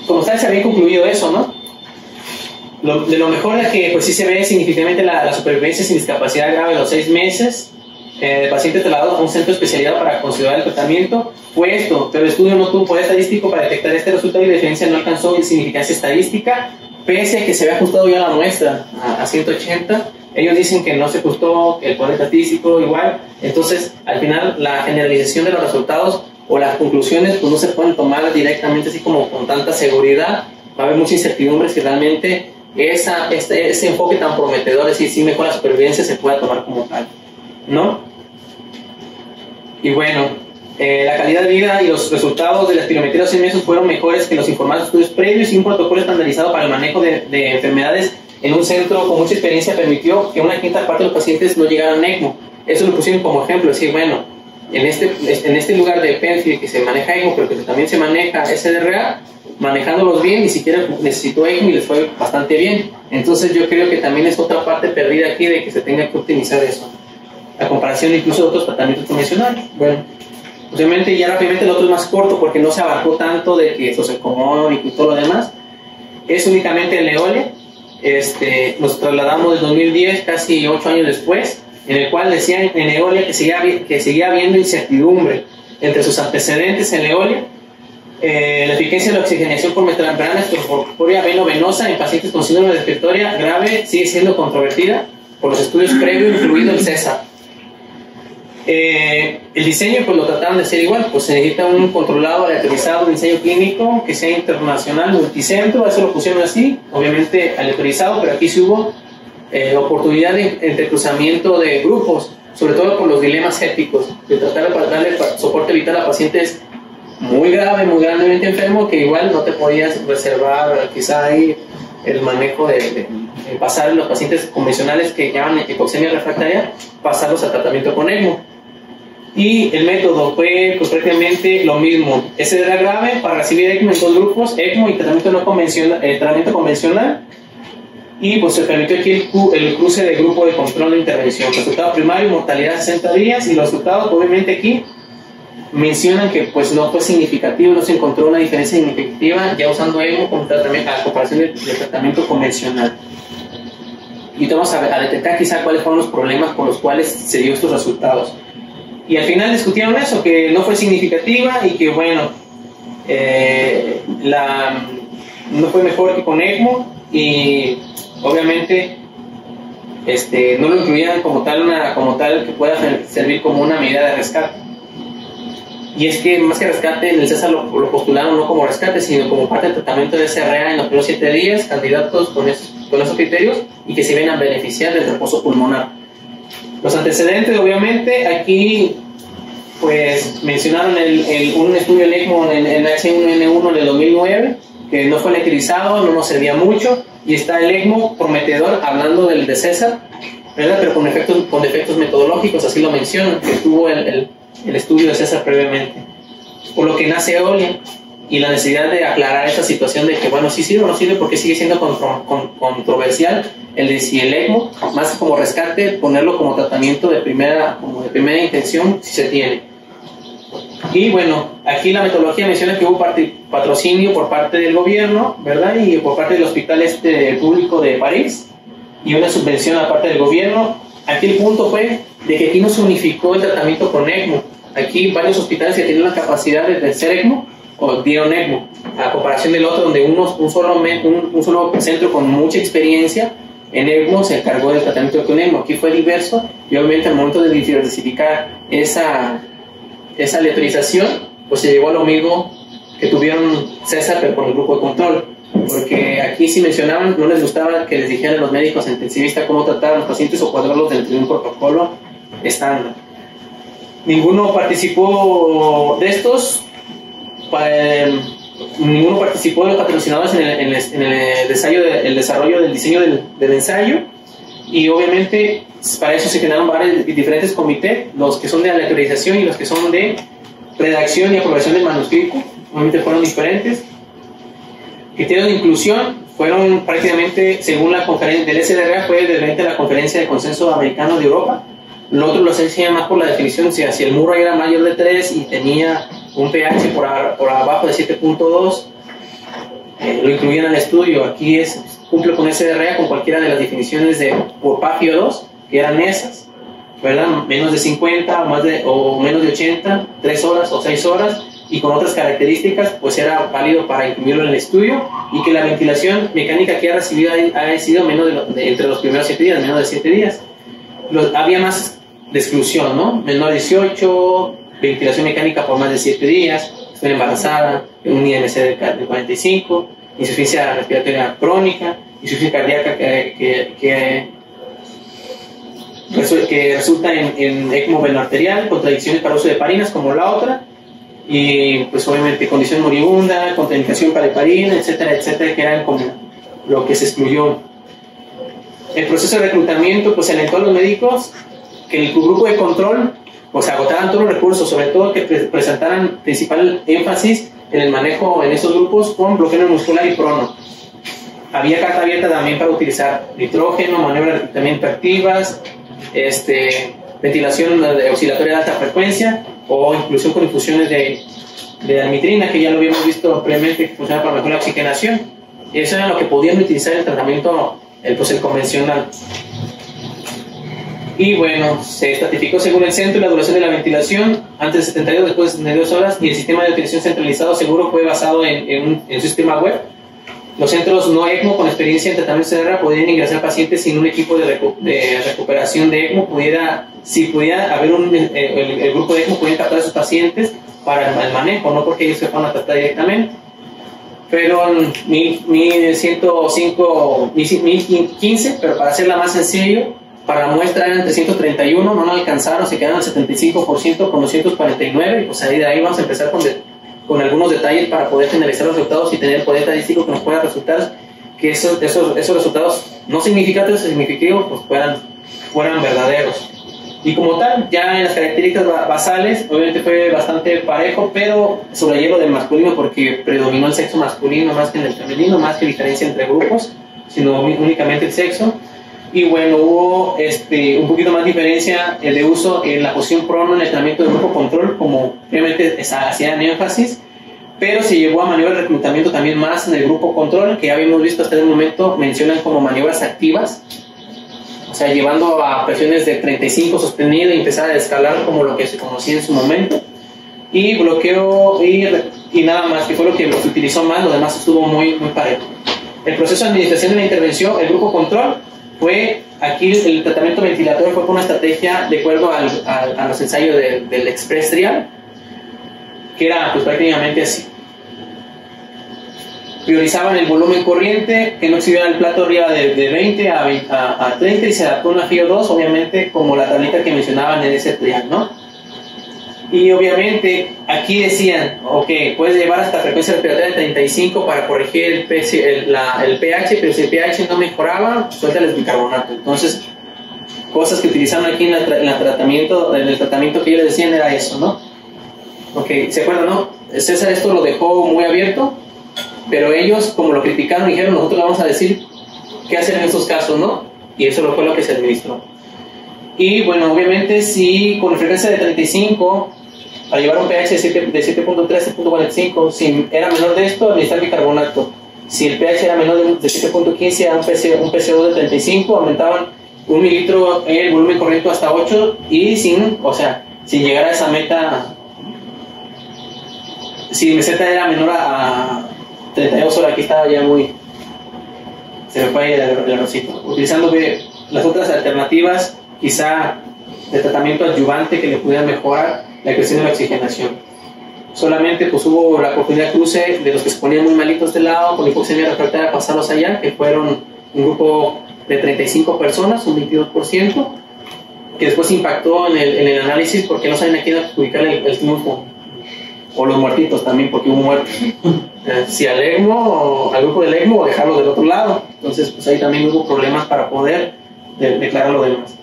Como sabes, se había concluido eso, ¿no? De lo mejor es que pues sí se ve significativamente la supervivencia sin discapacidad grave de los 6 meses de pacientes trasladados a un centro especializado para considerar el tratamiento. Fue esto, pero el estudio no tuvo poder estadístico para detectar este resultado y la diferencia no alcanzó significancia estadística, pese a que se había ajustado ya la muestra a 180. Ellos dicen que no se ajustó, que el poder estadístico igual. Entonces, al final, la generalización de los resultados o las conclusiones pues no se pueden tomar directamente así como con tanta seguridad. Va a haber mucha incertidumbre si realmente ese enfoque tan prometedor, es decir, si mejora la supervivencia, se pueda tomar como tal, ¿no? Y bueno, la calidad de vida y los resultados de la espirometría de 6 meses fueron mejores que los informados estudios previos, y un protocolo estandarizado para el manejo de enfermedades en un centro con mucha experiencia permitió que una quinta parte de los pacientes no llegaran a ECMO. Eso lo pusieron como ejemplo, es decir, bueno, en este lugar de Penfield que se maneja ECMO, pero que también se maneja SDRA, manejándolos bien, ni siquiera necesitó ECMO y les fue bastante bien. Entonces yo creo que también es otra parte perdida aquí de que se tenga que optimizar eso, a comparación incluso de otros tratamientos convencionales. Bueno, obviamente ya rápidamente el otro es más corto porque no se abarcó tanto de que eso se acomode y todo lo demás. Es únicamente el EOLE, nos trasladamos del 2010, casi 8 años después, en el cual decían en Eolia que seguía habiendo incertidumbre entre sus antecedentes en Eolia. La eficacia de la oxigenación por membrana extracorpórea veno-venosa en pacientes con síndrome respiratoria grave sigue siendo controvertida por los estudios previos, incluido el CESAR. El diseño pues lo trataron de hacer igual, pues se necesita un controlado, aleatorizado, diseño clínico que sea internacional, multicentro, eso lo pusieron así, obviamente aleatorizado, pero aquí sí hubo oportunidad de entrecruzamiento de grupos, sobre todo por los dilemas éticos, de tratar de darle soporte vital a pacientes muy grave, muy gravemente enfermo, que igual no te podías reservar quizá ahí el manejo de pasar los pacientes convencionales que llaman hipoxemia refractaria, pasarlos a tratamiento con ECMO. Y el método fue pues prácticamente lo mismo. Ese era grave para recibir ECMO en 2 grupos, ECMO y tratamiento no convencional, tratamiento convencional. Y pues se permitió aquí el cruce de grupo de control de intervención. Resultado primario, mortalidad 60 días, y los resultados obviamente aquí mencionan que pues no fue significativo, no se encontró una diferencia significativa ya usando ECMO con tratamiento, a comparación de tratamiento convencional. Y vamos a detectar quizá cuáles fueron los problemas por los cuales se dio estos resultados. Y al final discutieron eso, que no fue significativa y que bueno, no fue mejor que con ECMO, y obviamente no lo incluían como tal que pueda servir como una medida de rescate. Y es que más que rescate, en el CESAR lo postularon no como rescate, sino como parte del tratamiento de SRA en los primeros 7 días, candidatos con esos criterios, y que se ven a beneficiar del reposo pulmonar. Los antecedentes, obviamente, aquí pues mencionaron un estudio del ECMO en el H1N1 del 2009, que no fue utilizado, no nos servía mucho, y está el ECMO prometedor, hablando del de CESAR, ¿verdad? Pero con defectos metodológicos, así lo mencionan, que tuvo el estudio de CESAR previamente. Por lo que nace Eolia, y la necesidad de aclarar esta situación de que, bueno, sí sirve o no sirve, porque sigue siendo controversial si el ECMO, más como rescate, ponerlo como tratamiento de primera intención, si se tiene. Y bueno, aquí la metodología menciona que hubo patrocinio por parte del gobierno, ¿verdad? Y por parte del hospital público de París, y una subvención a parte del gobierno. Aquí el punto fue de que aquí no se unificó el tratamiento con ECMO. Aquí varios hospitales que tienen la capacidad de hacer ECMO o dieron ECMO, a comparación del otro, donde un solo centro con mucha experiencia en ECMO se encargó del tratamiento con ECMO. Aquí fue diverso, y obviamente al momento de diversificar esa aleatorización, pues se llegó a lo mismo que tuvieron CESAR, pero con el grupo de control. Porque aquí sí mencionaban, no les gustaba que les dijeran a los médicos intensivistas cómo tratar a los pacientes o cuadrarlos dentro de un protocolo estándar. Ninguno participó de estos, ninguno participó de los patrocinadores en el desarrollo del diseño del ensayo, y obviamente para eso se generaron varios diferentes comités, los que son de aleatorización y los que son de redacción y aprobación del manuscrito, obviamente fueron diferentes. Criterios de inclusión fueron prácticamente, según la conferencia del SDRA, fue desde la conferencia de consenso americano de Europa. Lo otro lo hacía más por la definición, si el Murray era mayor de 3 y tenía un pH por abajo de 7.2, lo incluían al estudio. Aquí cumple con SDRA con cualquiera de las definiciones por PAFIO 2, que eran esas, ¿verdad? Menos de 50 o menos de 80, 3 horas o 6 horas, y con otras características, pues era válido para incluirlo en el estudio, y que la ventilación mecánica que ha recibido ha sido menos entre los primeros 7 días, menos de 7 días. Había más de exclusión, ¿no? Menor de 18, ventilación mecánica por más de 7 días, estoy embarazada, un IMC de 45, insuficiencia respiratoria crónica, insuficiencia cardíaca que resulta en ECMO venoarterial, contradicciones para uso de heparinas como la otra, y pues obviamente condición moribunda, contraindicación para heparina, etcétera, etcétera, que eran como lo que se excluyó. El proceso de reclutamiento pues alentó a los médicos que el grupo de control pues agotaran todos los recursos, sobre todo que presentaran principal énfasis en el manejo en esos grupos con bloqueo muscular y prono. Había carta abierta también para utilizar nitrógeno, maniobras de reclutamiento activas, ventilación oscilatoria de alta frecuencia, o inclusión con infusiones de almitrina, que ya lo habíamos visto previamente, que funciona para mejorar la oxigenación. Y eso era lo que podían utilizar en el tratamiento el convencional. Y bueno, se estratificó según el centro y la duración de la ventilación antes de 72, después de 72 horas, y el sistema de utilización centralizado seguro fue basado en un sistema web. Los centros no ECMO con experiencia en tratamiento CDR podían ingresar pacientes sin un equipo de recuperación de ECMO. Si pudiera haber el grupo de ECMO podían captar a sus pacientes para el manejo, no porque ellos se van a tratar directamente. Fueron 1015, pero para hacerla más sencillo, para la muestra eran 331, no alcanzaron, se quedaron al 75% con 249, pues ahí de ahí vamos a empezar con algunos detalles para poder generalizar los resultados y tener el poder estadístico que nos pueda resultar que esos resultados no significativos pues fueran verdaderos. Y como tal, ya en las características basales, obviamente fue bastante parejo, pero sobrelleva del masculino porque predominó el sexo masculino más que en el femenino, más que diferencia entre grupos, sino únicamente el sexo. Y bueno, hubo un poquito más diferencia de uso en la posición prono en el entrenamiento del grupo control, como previamente hacían énfasis, pero se llevó a maniobras de reclutamiento también más en el grupo control, que ya habíamos visto hasta el momento, mencionan como maniobras activas, o sea, llevando a presiones de 35 sostenido y empezar a escalar como lo que se conocía en su momento, y bloqueo y nada más, que fue lo que se utilizó más, lo demás estuvo muy parejo. El proceso de administración de la intervención, el grupo control, fue aquí el tratamiento ventilatorio fue con una estrategia de acuerdo a los ensayos del Express Trial, que era pues prácticamente así. Priorizaban el volumen corriente, que no excediera el plato arriba de 20 a 30 y se adaptó una FIO 2, obviamente como la tablita que mencionaban en ese trial, ¿no? Y obviamente aquí decían, ok, puedes llevar hasta frecuencia respiratoria de 35 para corregir el pH, pero si el pH no mejoraba, suelta el bicarbonato. Entonces, cosas que utilizaron aquí en el tratamiento que yo les decía era eso, ¿no? Ok, ¿se acuerdan, no? César esto lo dejó muy abierto, pero ellos, como lo criticaron, dijeron, nosotros le vamos a decir qué hacer en estos casos, ¿no? Y eso fue lo que se administró. Y bueno, obviamente, si con frecuencia de 35, para llevar un pH de 7.3 a 7.45, si era menor de esto, administrar bicarbonato. Si el pH era menor de 7.15 a un PCO de 35, aumentaban 1 mililitro el volumen corriente hasta 8 y sin llegar a esa meta. Si mi Z era menor a 32 horas, aquí estaba ya se me fue el arrocito. Utilizando las otras alternativas, quizá de tratamiento adyuvante que le pudieran mejorar la cuestión de la oxigenación. Solamente pues hubo la oportunidad de cruce de los que se ponían muy malitos de lado con hipoxemia refractaria, pasarlos allá, que fueron un grupo de 35 personas, un 22%, que después impactó en el análisis porque no saben a quién adjudicar el triunfo, o los muertitos también, porque hubo muertos. Si al ECMO, o al grupo del ECMO, o dejarlo del otro lado. Entonces pues ahí también hubo problemas para poder declarar lo demás.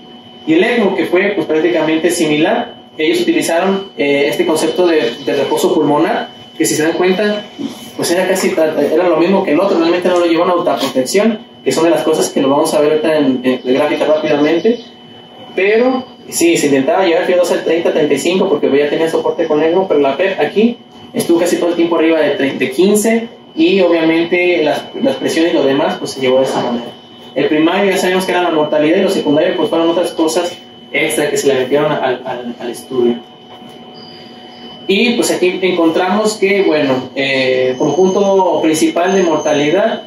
Y el ECMO, que fue pues prácticamente similar, ellos utilizaron este concepto de reposo pulmonar, que si se dan cuenta, pues era lo mismo que el otro, realmente no lo llevó a una autoprotección, que son de las cosas que lo vamos a ver ahorita en gráfica rápidamente, pero sí, se intentaba llevar FIO2 al 30-35 porque ya tenía soporte con ECMO, pero la PEP aquí estuvo casi todo el tiempo arriba de 15 y obviamente las presiones y lo demás pues se llevó de esa manera. El primario ya sabemos que era la mortalidad y los secundarios pues fueron otras cosas extra que se le metieron al estudio. Y pues aquí encontramos que, bueno, como punto principal de mortalidad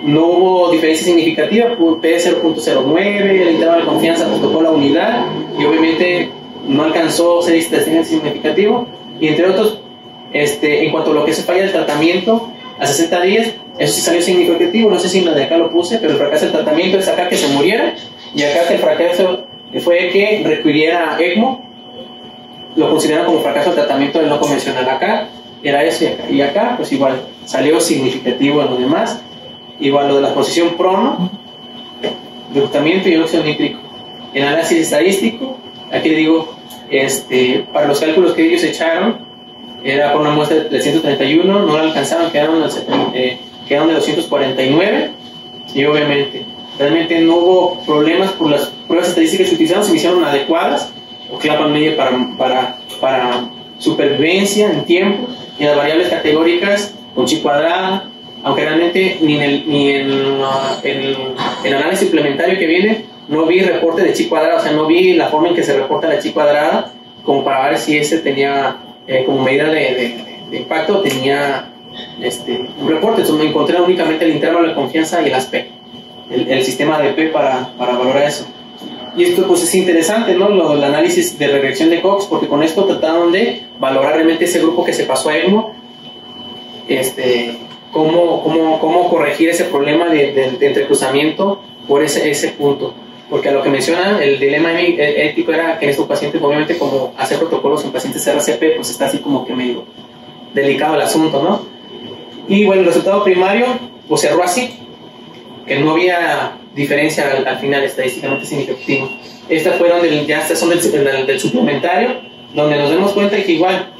no hubo diferencia significativa, P0.09, el intervalo de confianza tocó la unidad y obviamente no alcanzó ser significativo, y entre otros, en cuanto a lo que se falla del tratamiento a 60 días, eso sí salió significativo, no sé si de acá lo puse, pero el fracaso del tratamiento es acá que se muriera, y acá que el fracaso fue que requiriera ECMO, lo consideraron como fracaso del tratamiento del no convencional. Acá era eso y acá pues igual salió significativo en lo demás. Igual lo de la posición prono, reclutamiento y óxido nítrico. En análisis estadístico, aquí digo, para los cálculos que ellos echaron, era por una muestra de 331, no la alcanzaron, quedaron de 249, y obviamente realmente no hubo problemas por las pruebas estadísticas que utilizaron, se hicieron adecuadas, o clapan medio para supervivencia en tiempo, y las variables categóricas con chi cuadrada, aunque realmente ni en el análisis suplementario que viene no vi reporte de chi cuadrada, o sea, no vi la forma en que se reporta la chi cuadrada como para ver si ese tenía como medida de impacto, tenía un reporte. Entonces me encontré únicamente el intervalo de confianza y el ASP, el sistema de P para valorar eso. Y esto pues es interesante, ¿no? El análisis de regresión de Cox, porque con esto trataron de valorar realmente ese grupo que se pasó a ECMO, cómo corregir ese problema de entrecruzamiento por ese punto. Porque a lo que mencionan, el dilema ético era que en estos pacientes, obviamente, como hacer protocolos en pacientes RCP, pues está así como que medio delicado el asunto, ¿no? Y bueno, el resultado primario pues cerró así, que no había diferencia al final estadísticamente significativo. Estas fueron ya estas son del suplementario, donde nos damos cuenta que igual,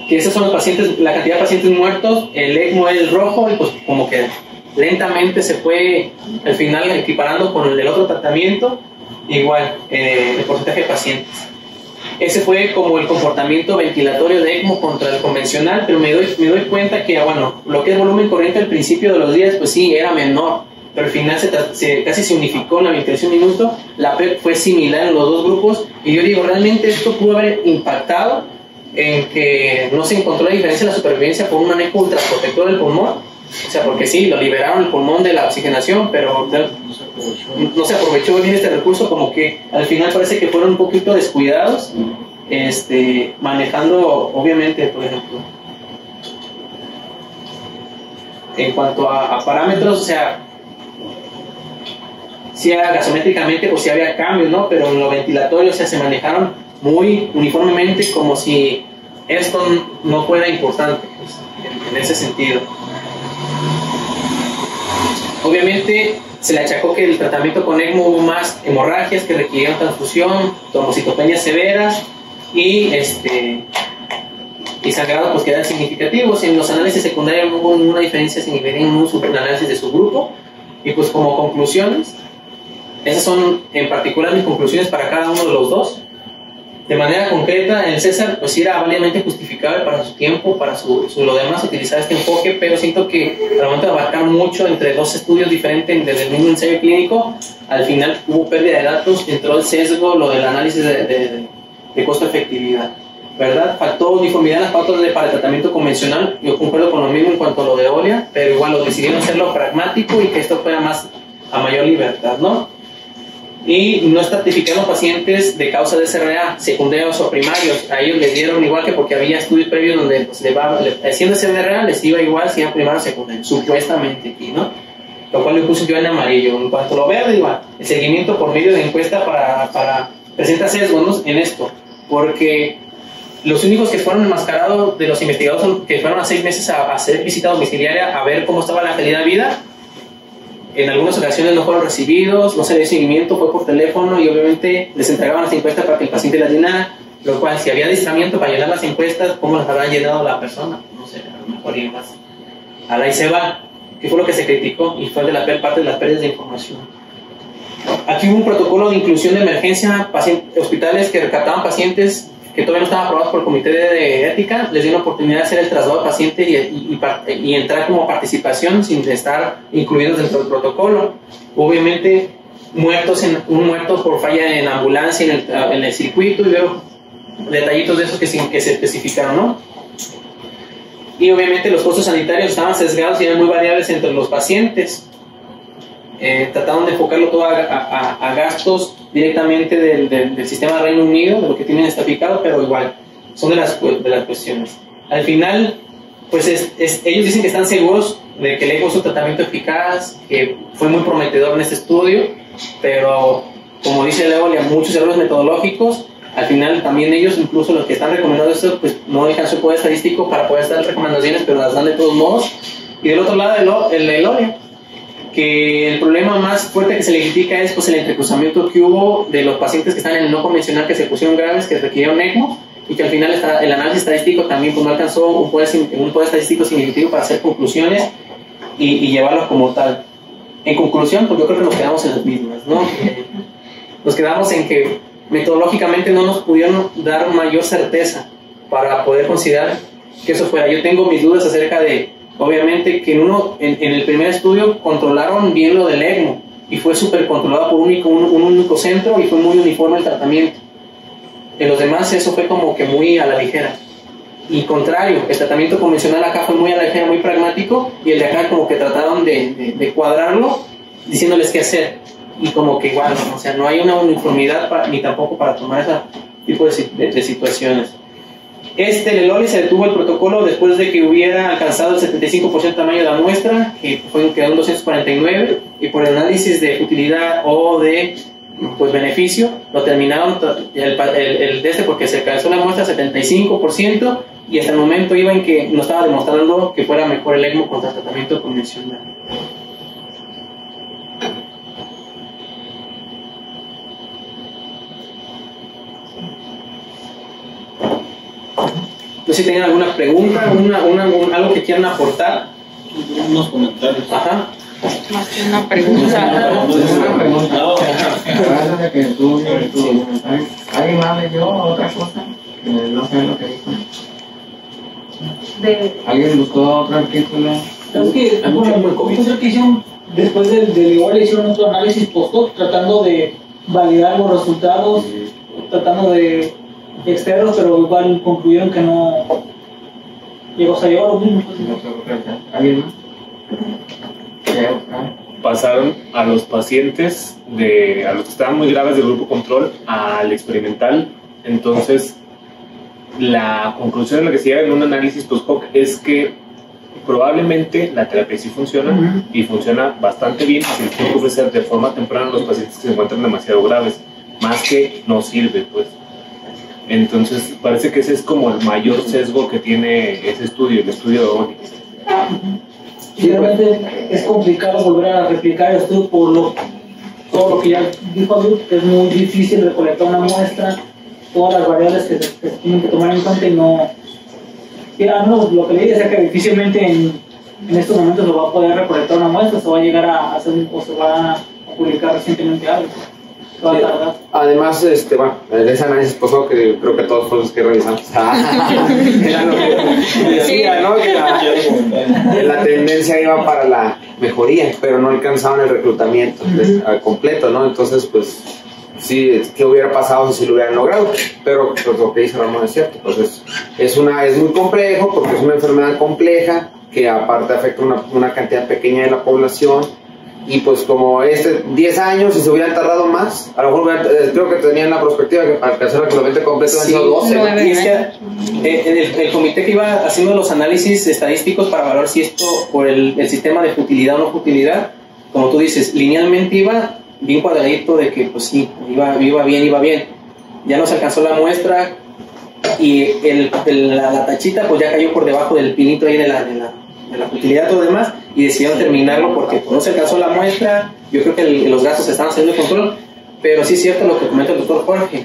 que esos son los pacientes, la cantidad de pacientes muertos, el ECMO es rojo, y pues como que lentamente se fue al final equiparando con el del otro tratamiento, igual el porcentaje de pacientes. Ese fue como el comportamiento ventilatorio de ECMO contra el convencional, pero me doy cuenta que, bueno, lo que es volumen corriente al principio de los días, pues sí, era menor, pero al final casi se unificó en la ventilación minuto, la PEP fue similar en los dos grupos, y yo digo, realmente esto pudo haber impactado en que no se encontró la diferencia en la supervivencia por un manejo ultraprotector del pulmón. O sea, porque sí, lo liberaron el pulmón de la oxigenación, pero no se aprovechó bien este recurso, como que al final parece que fueron un poquito descuidados, manejando, obviamente, por ejemplo, en cuanto a parámetros, o sea, sí, gasométricamente, pues sí había cambios, ¿no? Pero en lo ventilatorio, o sea, se manejaron muy uniformemente, como si esto no fuera importante, pues, en ese sentido. Sanamente se le achacó que el tratamiento con ECMO hubo más hemorragias que requirieron transfusión, trombocitopenias severas y sangrado pues que eran significativos. En los análisis secundarios no hubo ninguna diferencia significativa en un superanálisis de su grupo. Y pues como conclusiones, esas son en particular mis conclusiones para cada uno de los dos. De manera concreta, el César pues era válidamente justificable para su tiempo, para lo demás utilizar este enfoque, pero siento que al momento de abarcar mucho entre dos estudios diferentes desde el mismo ensayo clínico, al final hubo pérdida de datos, entró el sesgo, lo del análisis de costo-efectividad, ¿verdad? Faltó uniformidad en las pautas para el tratamiento convencional. Yo concuerdo con lo mismo en cuanto a lo de Olia, pero igual lo decidieron hacerlo pragmático y que esto fuera más a mayor libertad, ¿no? Y no estratificaron pacientes de causa de SRA, secundarios o primarios. A ellos les dieron igual, que porque había estudios previos donde pues, haciendo SRA les iba igual si eran primarios o secundarios, supuestamente aquí, ¿no? Lo cual lo puse yo en amarillo. En cuanto a lo verde, igual, el seguimiento por medio de encuesta para presenta sesgos, ¿no? En esto, porque los únicos que fueron enmascarados de los investigadores que fueron a 6 meses a hacer visita domiciliaria a ver cómo estaba la calidad de vida. En algunas ocasiones no fueron recibidos, no se le dio seguimiento, fue por teléfono y obviamente les entregaban las encuestas para que el paciente las llenara, lo cual si había adiestramiento para llenar las encuestas, ¿cómo las habrán llenado la persona? No sé, a lo mejor y más. Ahí se va, que fue lo que se criticó y fue de la parte de las pérdidas de información. Aquí hubo un protocolo de inclusión de emergencia, hospitales que rescataban pacientes que todavía no estaban aprobados por el comité de ética, les dio la oportunidad de hacer el traslado de paciente y entrar como participación sin estar incluidos dentro del protocolo. Obviamente un muerto por falla en ambulancia en el circuito, y luego detallitos de esos que se especificaron, ¿no? Y obviamente los costos sanitarios estaban sesgados y eran muy variables entre los pacientes. Trataron de enfocarlo todo a gastos directamente del sistema de Reino Unido, de lo que tienen estaficado, pero igual son de las cuestiones. Al final, pues ellos dicen que están seguros de que el ECMO es un tratamiento eficaz, que fue muy prometedor en este estudio, pero como dice Leo, hay muchos errores metodológicos. Al final también ellos, incluso los que están recomendando esto, pues no dejan su poder estadístico para poder dar recomendaciones, pero las dan de todos modos. Y del otro lado, el Olia, que el problema más fuerte que se le critica es pues, el entrecruzamiento que hubo de los pacientes que están en el no convencional, que se pusieron graves, que requirieron ECMO, y que al final el análisis estadístico también pues, no alcanzó un poder estadístico significativo para hacer conclusiones y llevarlo como tal. En conclusión, pues yo creo que nos quedamos en las mismas, ¿no? Nos quedamos en que metodológicamente no nos pudieron dar mayor certeza para poder considerar que eso fuera. Yo tengo mis dudas acerca de Obviamente que en el primer estudio controlaron bien lo del ECMO y fue súper controlado por un único centro y fue muy uniforme el tratamiento. En los demás eso fue como que muy a la ligera. Y contrario, el tratamiento convencional acá fue muy a la ligera, muy pragmático, y el de acá como que trataron de cuadrarlo diciéndoles qué hacer. Y como que igual, o sea, no hay una uniformidad ni tampoco para tomar ese tipo de situaciones. El Loli se detuvo el protocolo después de que hubiera alcanzado el 75% de tamaño de la muestra, que quedó en 249, y por el análisis de utilidad o de beneficio, lo terminaron porque se alcanzó la muestra 75%, y hasta el momento iba en que no estaba demostrando que fuera mejor el ECMO contra el tratamiento convencional. No sé si tienen alguna pregunta, algo que quieran aportar. Unos comentarios. Ajá. Más que una pregunta. ¿Alguien más leyó otra cosa? No sé lo que dijo. ¿Alguien buscó otro artículo? Es que, bueno, que hicieron, después del igual hicieron otro análisis post-hoc tratando de validar los resultados, tratando de externos, pero igual concluyeron que no llegó a lo mismo. ¿Alguien más? Pasaron a los pacientes, a los que estaban muy graves del grupo control, al experimental. Entonces, la conclusión en la que se llega en un análisis post-hoc es que probablemente la terapia sí funciona y funciona bastante bien si se tiene que ofrecer de forma temprana a los pacientes que se encuentran demasiado graves, más que no sirve, pues. Entonces, parece que ese es como el mayor sesgo que tiene ese estudio, el estudio de Oni. Y realmente es complicado volver a replicar el estudio por todo lo que ya dijo Abdul, que es muy difícil recolectar una muestra, todas las variables que se tienen que tomar en cuenta y no... lo que leí decía que difícilmente en estos momentos lo va a poder recolectar una muestra, se va a llegar a hacer o se va a publicar recientemente algo. Sí. Además, de ese análisis posó que creo que todos los que revisamos era lo que decía, ¿no? Que la tendencia iba para la mejoría, pero no alcanzaban el reclutamiento completo, ¿no? Entonces, pues, sí, ¿qué hubiera pasado si lo hubieran logrado? Pero pues, lo que dice Ramón es cierto, pues es muy complejo porque es una enfermedad compleja que aparte afecta una cantidad pequeña de la población. Y pues como 10 años, si se hubieran tardado más, a lo mejor creo que tenían la perspectiva que para alcanzar el reclutamiento completo han sido 12. Y es que el comité que iba haciendo los análisis estadísticos para valorar si esto por el sistema de futilidad o no futilidad, como tú dices, linealmente iba bien cuadradito de que pues sí, iba bien. Ya no se alcanzó la muestra y la tachita pues ya cayó por debajo del pinito ahí de la futilidad y todo demás, y decidieron terminarlo porque no se alcanzó la muestra. Yo creo que los gastos se estaban haciendo de control, pero sí es cierto lo que comenta el doctor Jorge,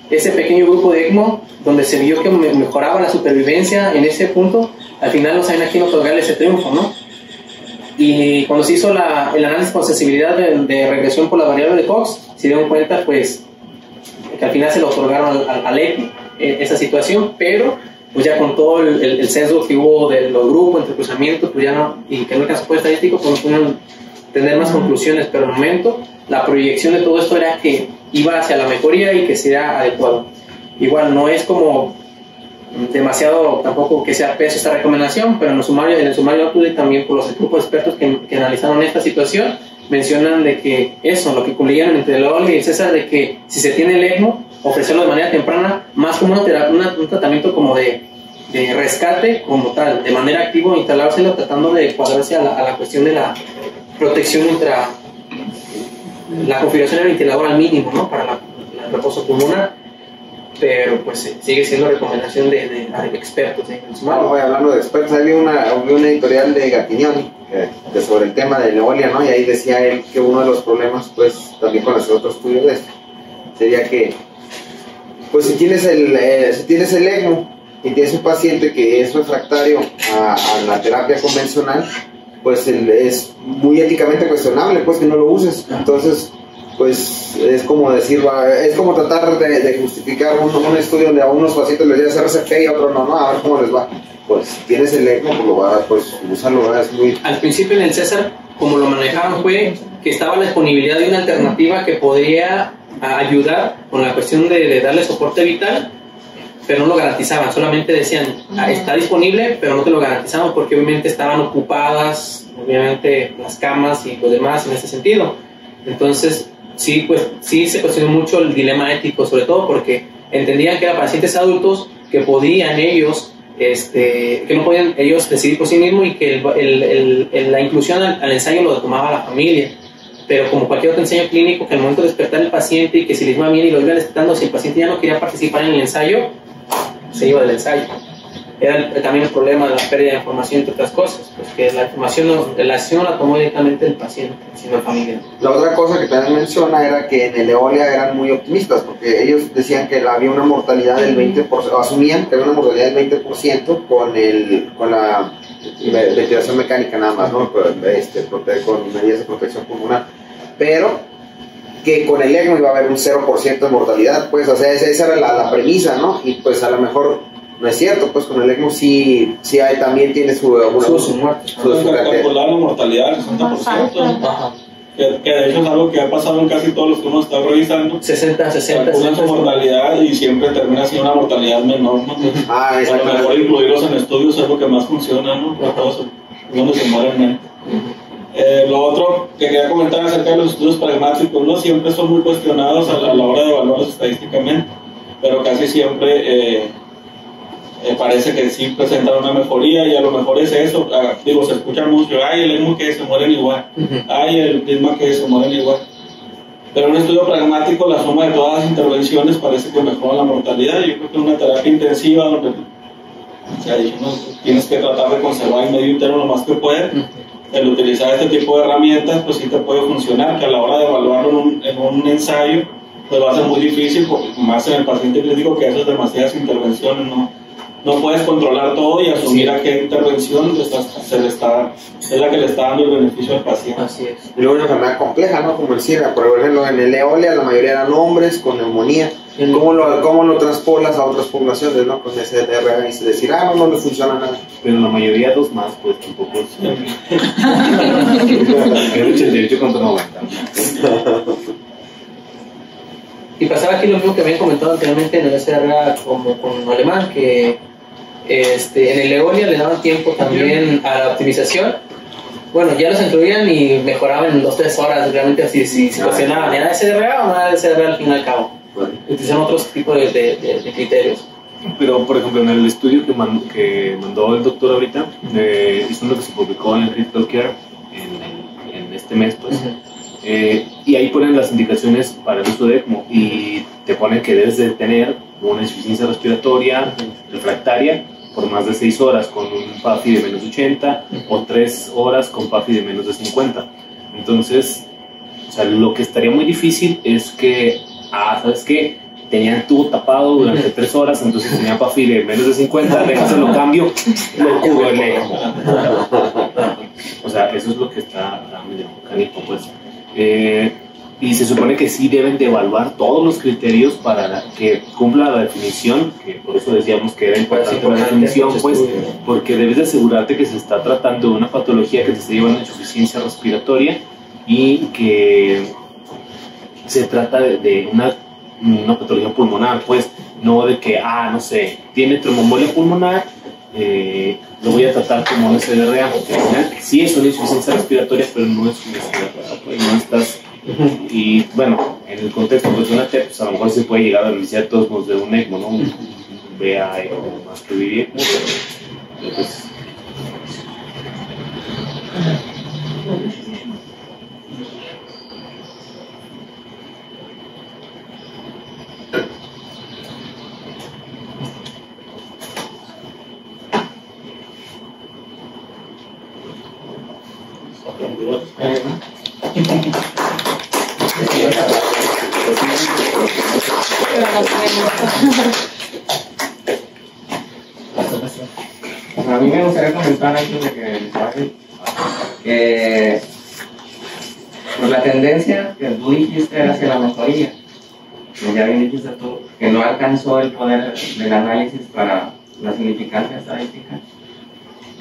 ese pequeño grupo de ECMO donde se vio que mejoraba la supervivencia en ese punto, al final no saben a quién otorgarle ese triunfo, ¿no? Y cuando se hizo el análisis con sensibilidad de regresión por la variable de Cox, se dieron cuenta pues que al final se lo otorgaron al ECMO esa situación, pero pues ya con todo el sesgo que hubo de los grupos, entre cruzamientos, pues ya no, y que no alcanzó por estadístico, pues no pudieron tener más conclusiones, pero en el momento la proyección de todo esto era que iba hacia la mejoría y que sea adecuado. Igual no es como demasiado tampoco que sea peso esta recomendación, pero en el sumario Update también por los grupos de expertos que analizaron esta situación mencionan de que lo que concluyeron entre Loli y el César, de que si se tiene el ECMO, ofrecerlo de manera temprana, más como un tratamiento como de rescate como tal, de manera activa, instalárselo, tratando de cuadrarse a la cuestión de la protección la configuración del ventilador al mínimo, ¿no? Para el reposo pulmonar, pero pues sigue siendo recomendación de expertos. Hablando de expertos, había una editorial de Gattignoni sobre el tema de Neolia, ¿no? Y ahí decía él que uno de los problemas, pues, también con hacer otro estudio de esto, sería que pues si tienes el ECMO y tienes un paciente que es refractario a la terapia convencional, pues es muy éticamente cuestionable pues que no lo uses. Entonces pues es como tratar de justificar un estudio donde a unos pacientes les dio RCP y a otros no, a ver cómo les va. pues si tienes el ECMO, pues lo vas, pues úsalo, ¿verdad? Es muy... Al principio en el César, como lo manejaban, fue que estaba la disponibilidad de una alternativa que podría ayudar con la cuestión de darle soporte vital, pero no lo garantizaban, solamente decían, está disponible, pero no te lo garantizaban porque obviamente estaban ocupadas, obviamente las camas y lo demás en ese sentido. Entonces, sí, pues sí se cuestionó mucho el dilema ético, sobre todo porque entendían que eran pacientes adultos que podían ellos, que no podían ellos decidir por sí mismos y que la inclusión al ensayo lo tomaba la familia. Pero como cualquier otro ensayo clínico, que al momento de despertar el paciente y que si le iba bien y lo iban despertando, si el paciente ya no quería participar en el ensayo, se iba del ensayo. Era también el problema de la pérdida de información, entre otras cosas, pues que la información, la acción la tomó directamente el paciente, sino el familiar. La otra cosa que también menciona era que en el Eolia eran muy optimistas, porque ellos decían que había una mortalidad del 20%, o asumían que había una mortalidad del 20% con la ventilación mecánica nada más, ¿no? Con medidas de protección pulmonar, pero que con el ECMO iba a haber un 0% de mortalidad, pues, o sea, esa era la premisa, ¿no? Y pues a lo mejor no es cierto, pues con el ECMO sí hay, también tiene su muerte. Calcular la mortalidad del 60%, que de hecho es algo que ha pasado en casi todos los que hemos estado revisando. 60. Calculan su mortalidad y siempre termina siendo una mortalidad menor, ¿no? A lo mejor incluirlos en estudios es lo que más funciona, ¿no? Donde se mueren menos. Lo otro que quería comentar acerca de los estudios pragmáticos, ¿no? Siempre son muy cuestionados a la hora de evaluarlos estadísticamente, pero casi siempre parece que sí presentan una mejoría y a lo mejor es eso. Se escucha mucho, el ECMO que se mueren igual, el plasma que se mueren igual. Pero en un estudio pragmático, la suma de todas las intervenciones parece que mejora la mortalidad. Yo creo que en una terapia intensiva donde se ha dicho, ¿no? Tienes que tratar de conservar el medio interno lo más que puedes. El utilizar este tipo de herramientas pues sí te puede funcionar, que a la hora de evaluarlo en un ensayo pues va a ser muy difícil, porque más en el paciente crítico que haces demasiadas intervenciones, no puedes controlar todo y asumir a qué intervención es la que le está dando el beneficio al paciente. Así es. Y luego una enfermedad compleja, ¿no? Como el SIDA, por ejemplo, en el Eolia la mayoría eran hombres con neumonía. ¿Cómo lo transpolas a otras poblaciones, ¿no? Con ese DRA y decir, no le funciona nada. Pero la mayoría dos más, pues tampoco es. El 88 contra 90. Y pasaba aquí lo mismo que habían comentado anteriormente en el SRA como con Alemán, que en el Eolia le daban tiempo también a la optimización. Bueno, ya los incluían y mejoraban en 2-3 horas, realmente así, si cuestionaban, ¿era SRA o no era SRA al fin y al cabo? Utilizaron otros tipos de criterios. Pero, por ejemplo, en el estudio que mandó el doctor ahorita, es uno que se publicó en el Critical Care en este mes, pues. Y ahí ponen las indicaciones para el uso de ECMO y te ponen que debes de tener una insuficiencia respiratoria refractaria por más de 6 horas con un PAFI de menos 80 o 3 horas con PAFI de menos de 50. Entonces, o sea, lo que estaría muy difícil es que, ¿sabes qué? Tenía el tubo tapado durante 3 horas, entonces tenía PAFI de menos de 50, déjase lo cambio, lo cubro el ECMO. O sea, eso es lo que está medio mecánico, pues. Y se supone que sí deben de evaluar todos los criterios para que cumpla la definición, que por eso decíamos que era importante la definición, pues, porque debes de asegurarte que se está tratando de una patología que te está llevando a insuficiencia respiratoria y que se trata de una patología pulmonar, pues, no de que, no sé, tiene tromboembolia pulmonar, lo voy a tratar como un SDRA, porque al final sí es una insuficiencia respiratoria, pero no es una SDRA, pues, no estás. Y bueno, en el contexto pues, de una TEP, pues, a lo mejor se puede llegar a beneficiar de todos modos de un ECMO, ¿no? Un BA más que vivir, pero pues. A mí me gustaría comentar antes de que les pase que pues la tendencia que tú dijiste hacia la mejoría, que ya bien dijiste tú, que no alcanzó el poder del análisis para la significancia estadística,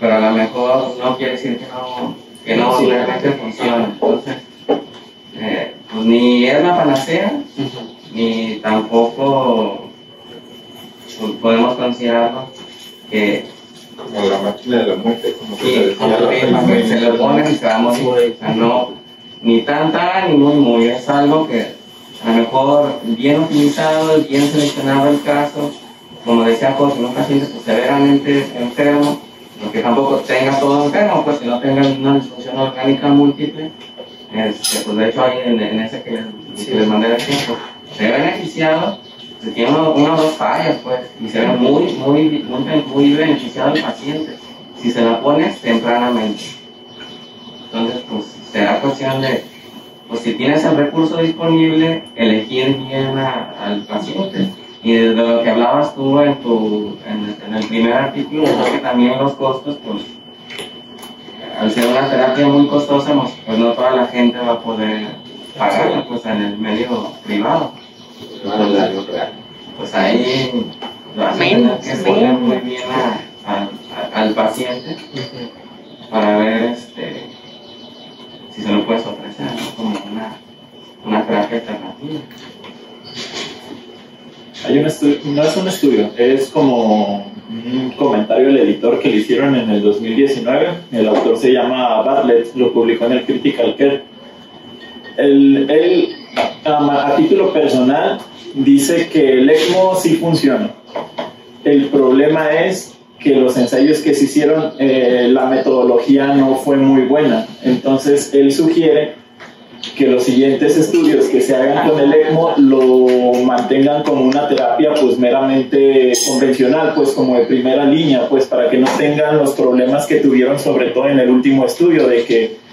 pero a lo mejor no quiere decir que no realmente funciona. Entonces, pues ni es la panacea, ni tampoco pues, podemos considerarlo que como la máquina de la muerte, como que sí, que se lo ponen y se va a morir. O sea, no, ni tan ni muy, es algo que a lo mejor bien utilizado, bien seleccionado el caso, como decía José, un paciente pues, severamente enfermo, aunque tampoco tenga todo enfermo, pues que no tenga una disfunción orgánica múltiple, pues de hecho ahí en ese que les mandé el tiempo, se ve beneficiado, se tiene una o dos fallas, pues, y se ve muy beneficiado el paciente, si se la pones tempranamente. Entonces, pues, será cuestión de, pues, si tienes el recurso disponible, elegir bien al paciente. Y desde lo que hablabas tú en el primer artículo, creo que también los costos, pues, al ser una terapia muy costosa, pues no toda la gente va a poder pagarla, pues, en el medio privado. Pues ahí lo hacen que poner muy bien al paciente para ver si se lo puedes ofrecer, ¿no? Como una terapia alternativa. Hay un estudio, no es un estudio, es como un comentario del editor que le hicieron en el 2019. El autor se llama Bartlett, lo publicó en el Critical Care. Él, a título personal, dice que el ECMO sí funciona. El problema es que los ensayos que se hicieron, la metodología no fue muy buena. Entonces, él sugiere que los siguientes estudios que se hagan con el ECMO lo mantengan como una terapia pues meramente convencional, pues como de primera línea, pues para que no tengan los problemas que tuvieron sobre todo en el último estudio de que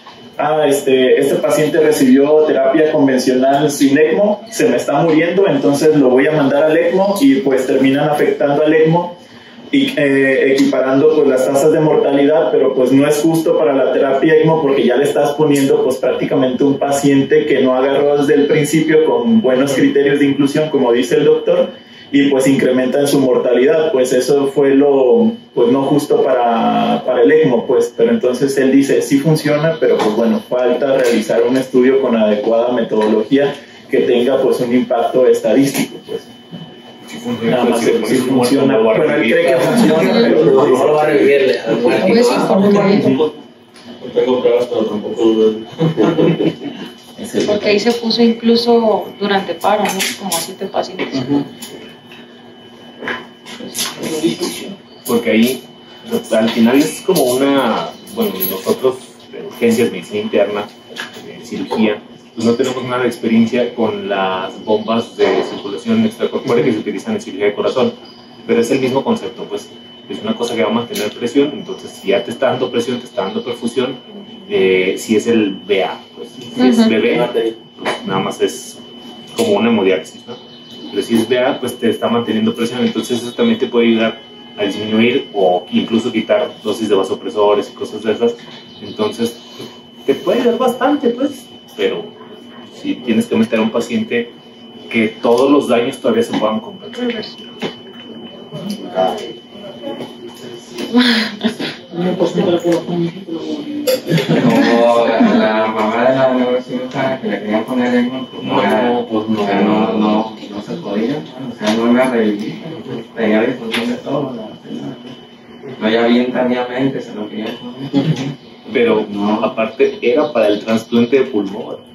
este paciente recibió terapia convencional sin ECMO, se me está muriendo, entonces lo voy a mandar al ECMO y pues terminan afectando al ECMO y equiparando pues las tasas de mortalidad, pero pues no es justo para la terapia ECMO porque ya le estás poniendo pues prácticamente un paciente que no agarró desde el principio con buenos criterios de inclusión, como dice el doctor, y pues incrementan su mortalidad. Pues eso fue lo pues no justo para el ECMO, pues. Pero entonces él dice sí funciona, pero pues bueno, falta realizar un estudio con adecuada metodología que tenga pues un impacto estadístico, pues. Nada más si funciona, bueno, él cree que funciona, pero no lo va a revivir. Tengo pruebas, pero tampoco dudo. Porque ahí se puso incluso durante paro, ¿no? Como a 7 pacientes. Porque ahí, al final es como una, bueno, nosotros, de urgencias, medicina interna, cirugía, pues no tenemos nada de experiencia con las bombas de circulación extracorpórea que se utilizan en cirugía de corazón, pero es el mismo concepto, pues es una cosa que va a mantener presión, entonces si ya te está dando presión, te está dando perfusión, si es el BA, pues si es BB, pues nada más es como una hemodiálisis, ¿no? Pero si es BA, pues te está manteniendo presión, entonces eso también te puede ayudar a disminuir o incluso quitar dosis de vasopresores y cosas de esas, entonces te puede ayudar bastante, pues, pero si tienes que meter a un paciente que todos los daños todavía se puedan compensar. Como la mamá de la neurocirujana que le querían poner ECMO, no se podía, o sea, no iba a revivir, tenía disfunción de todo, no, ya bien tardíamente se lo querían poner. Pero no, aparte era para el trasplante de pulmón.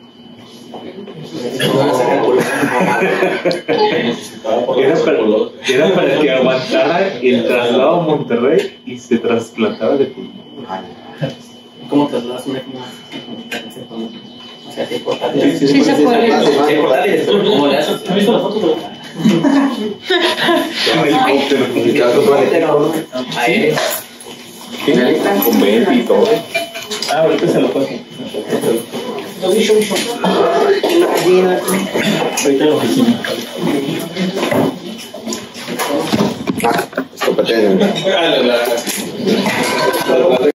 Era para que aguantara el traslado a Monterrey y se trasplantara de pulmón. ¿Cómo trasladas una ECMO? O sea, ¿qué portátil? Sí se puede. ¿Qué portátil? ¿Cómo le haces? ¿Has visto la foto de Ahí. Con venti y todo. Ahorita se lo paso. Ahorita en la oficina. Competencia.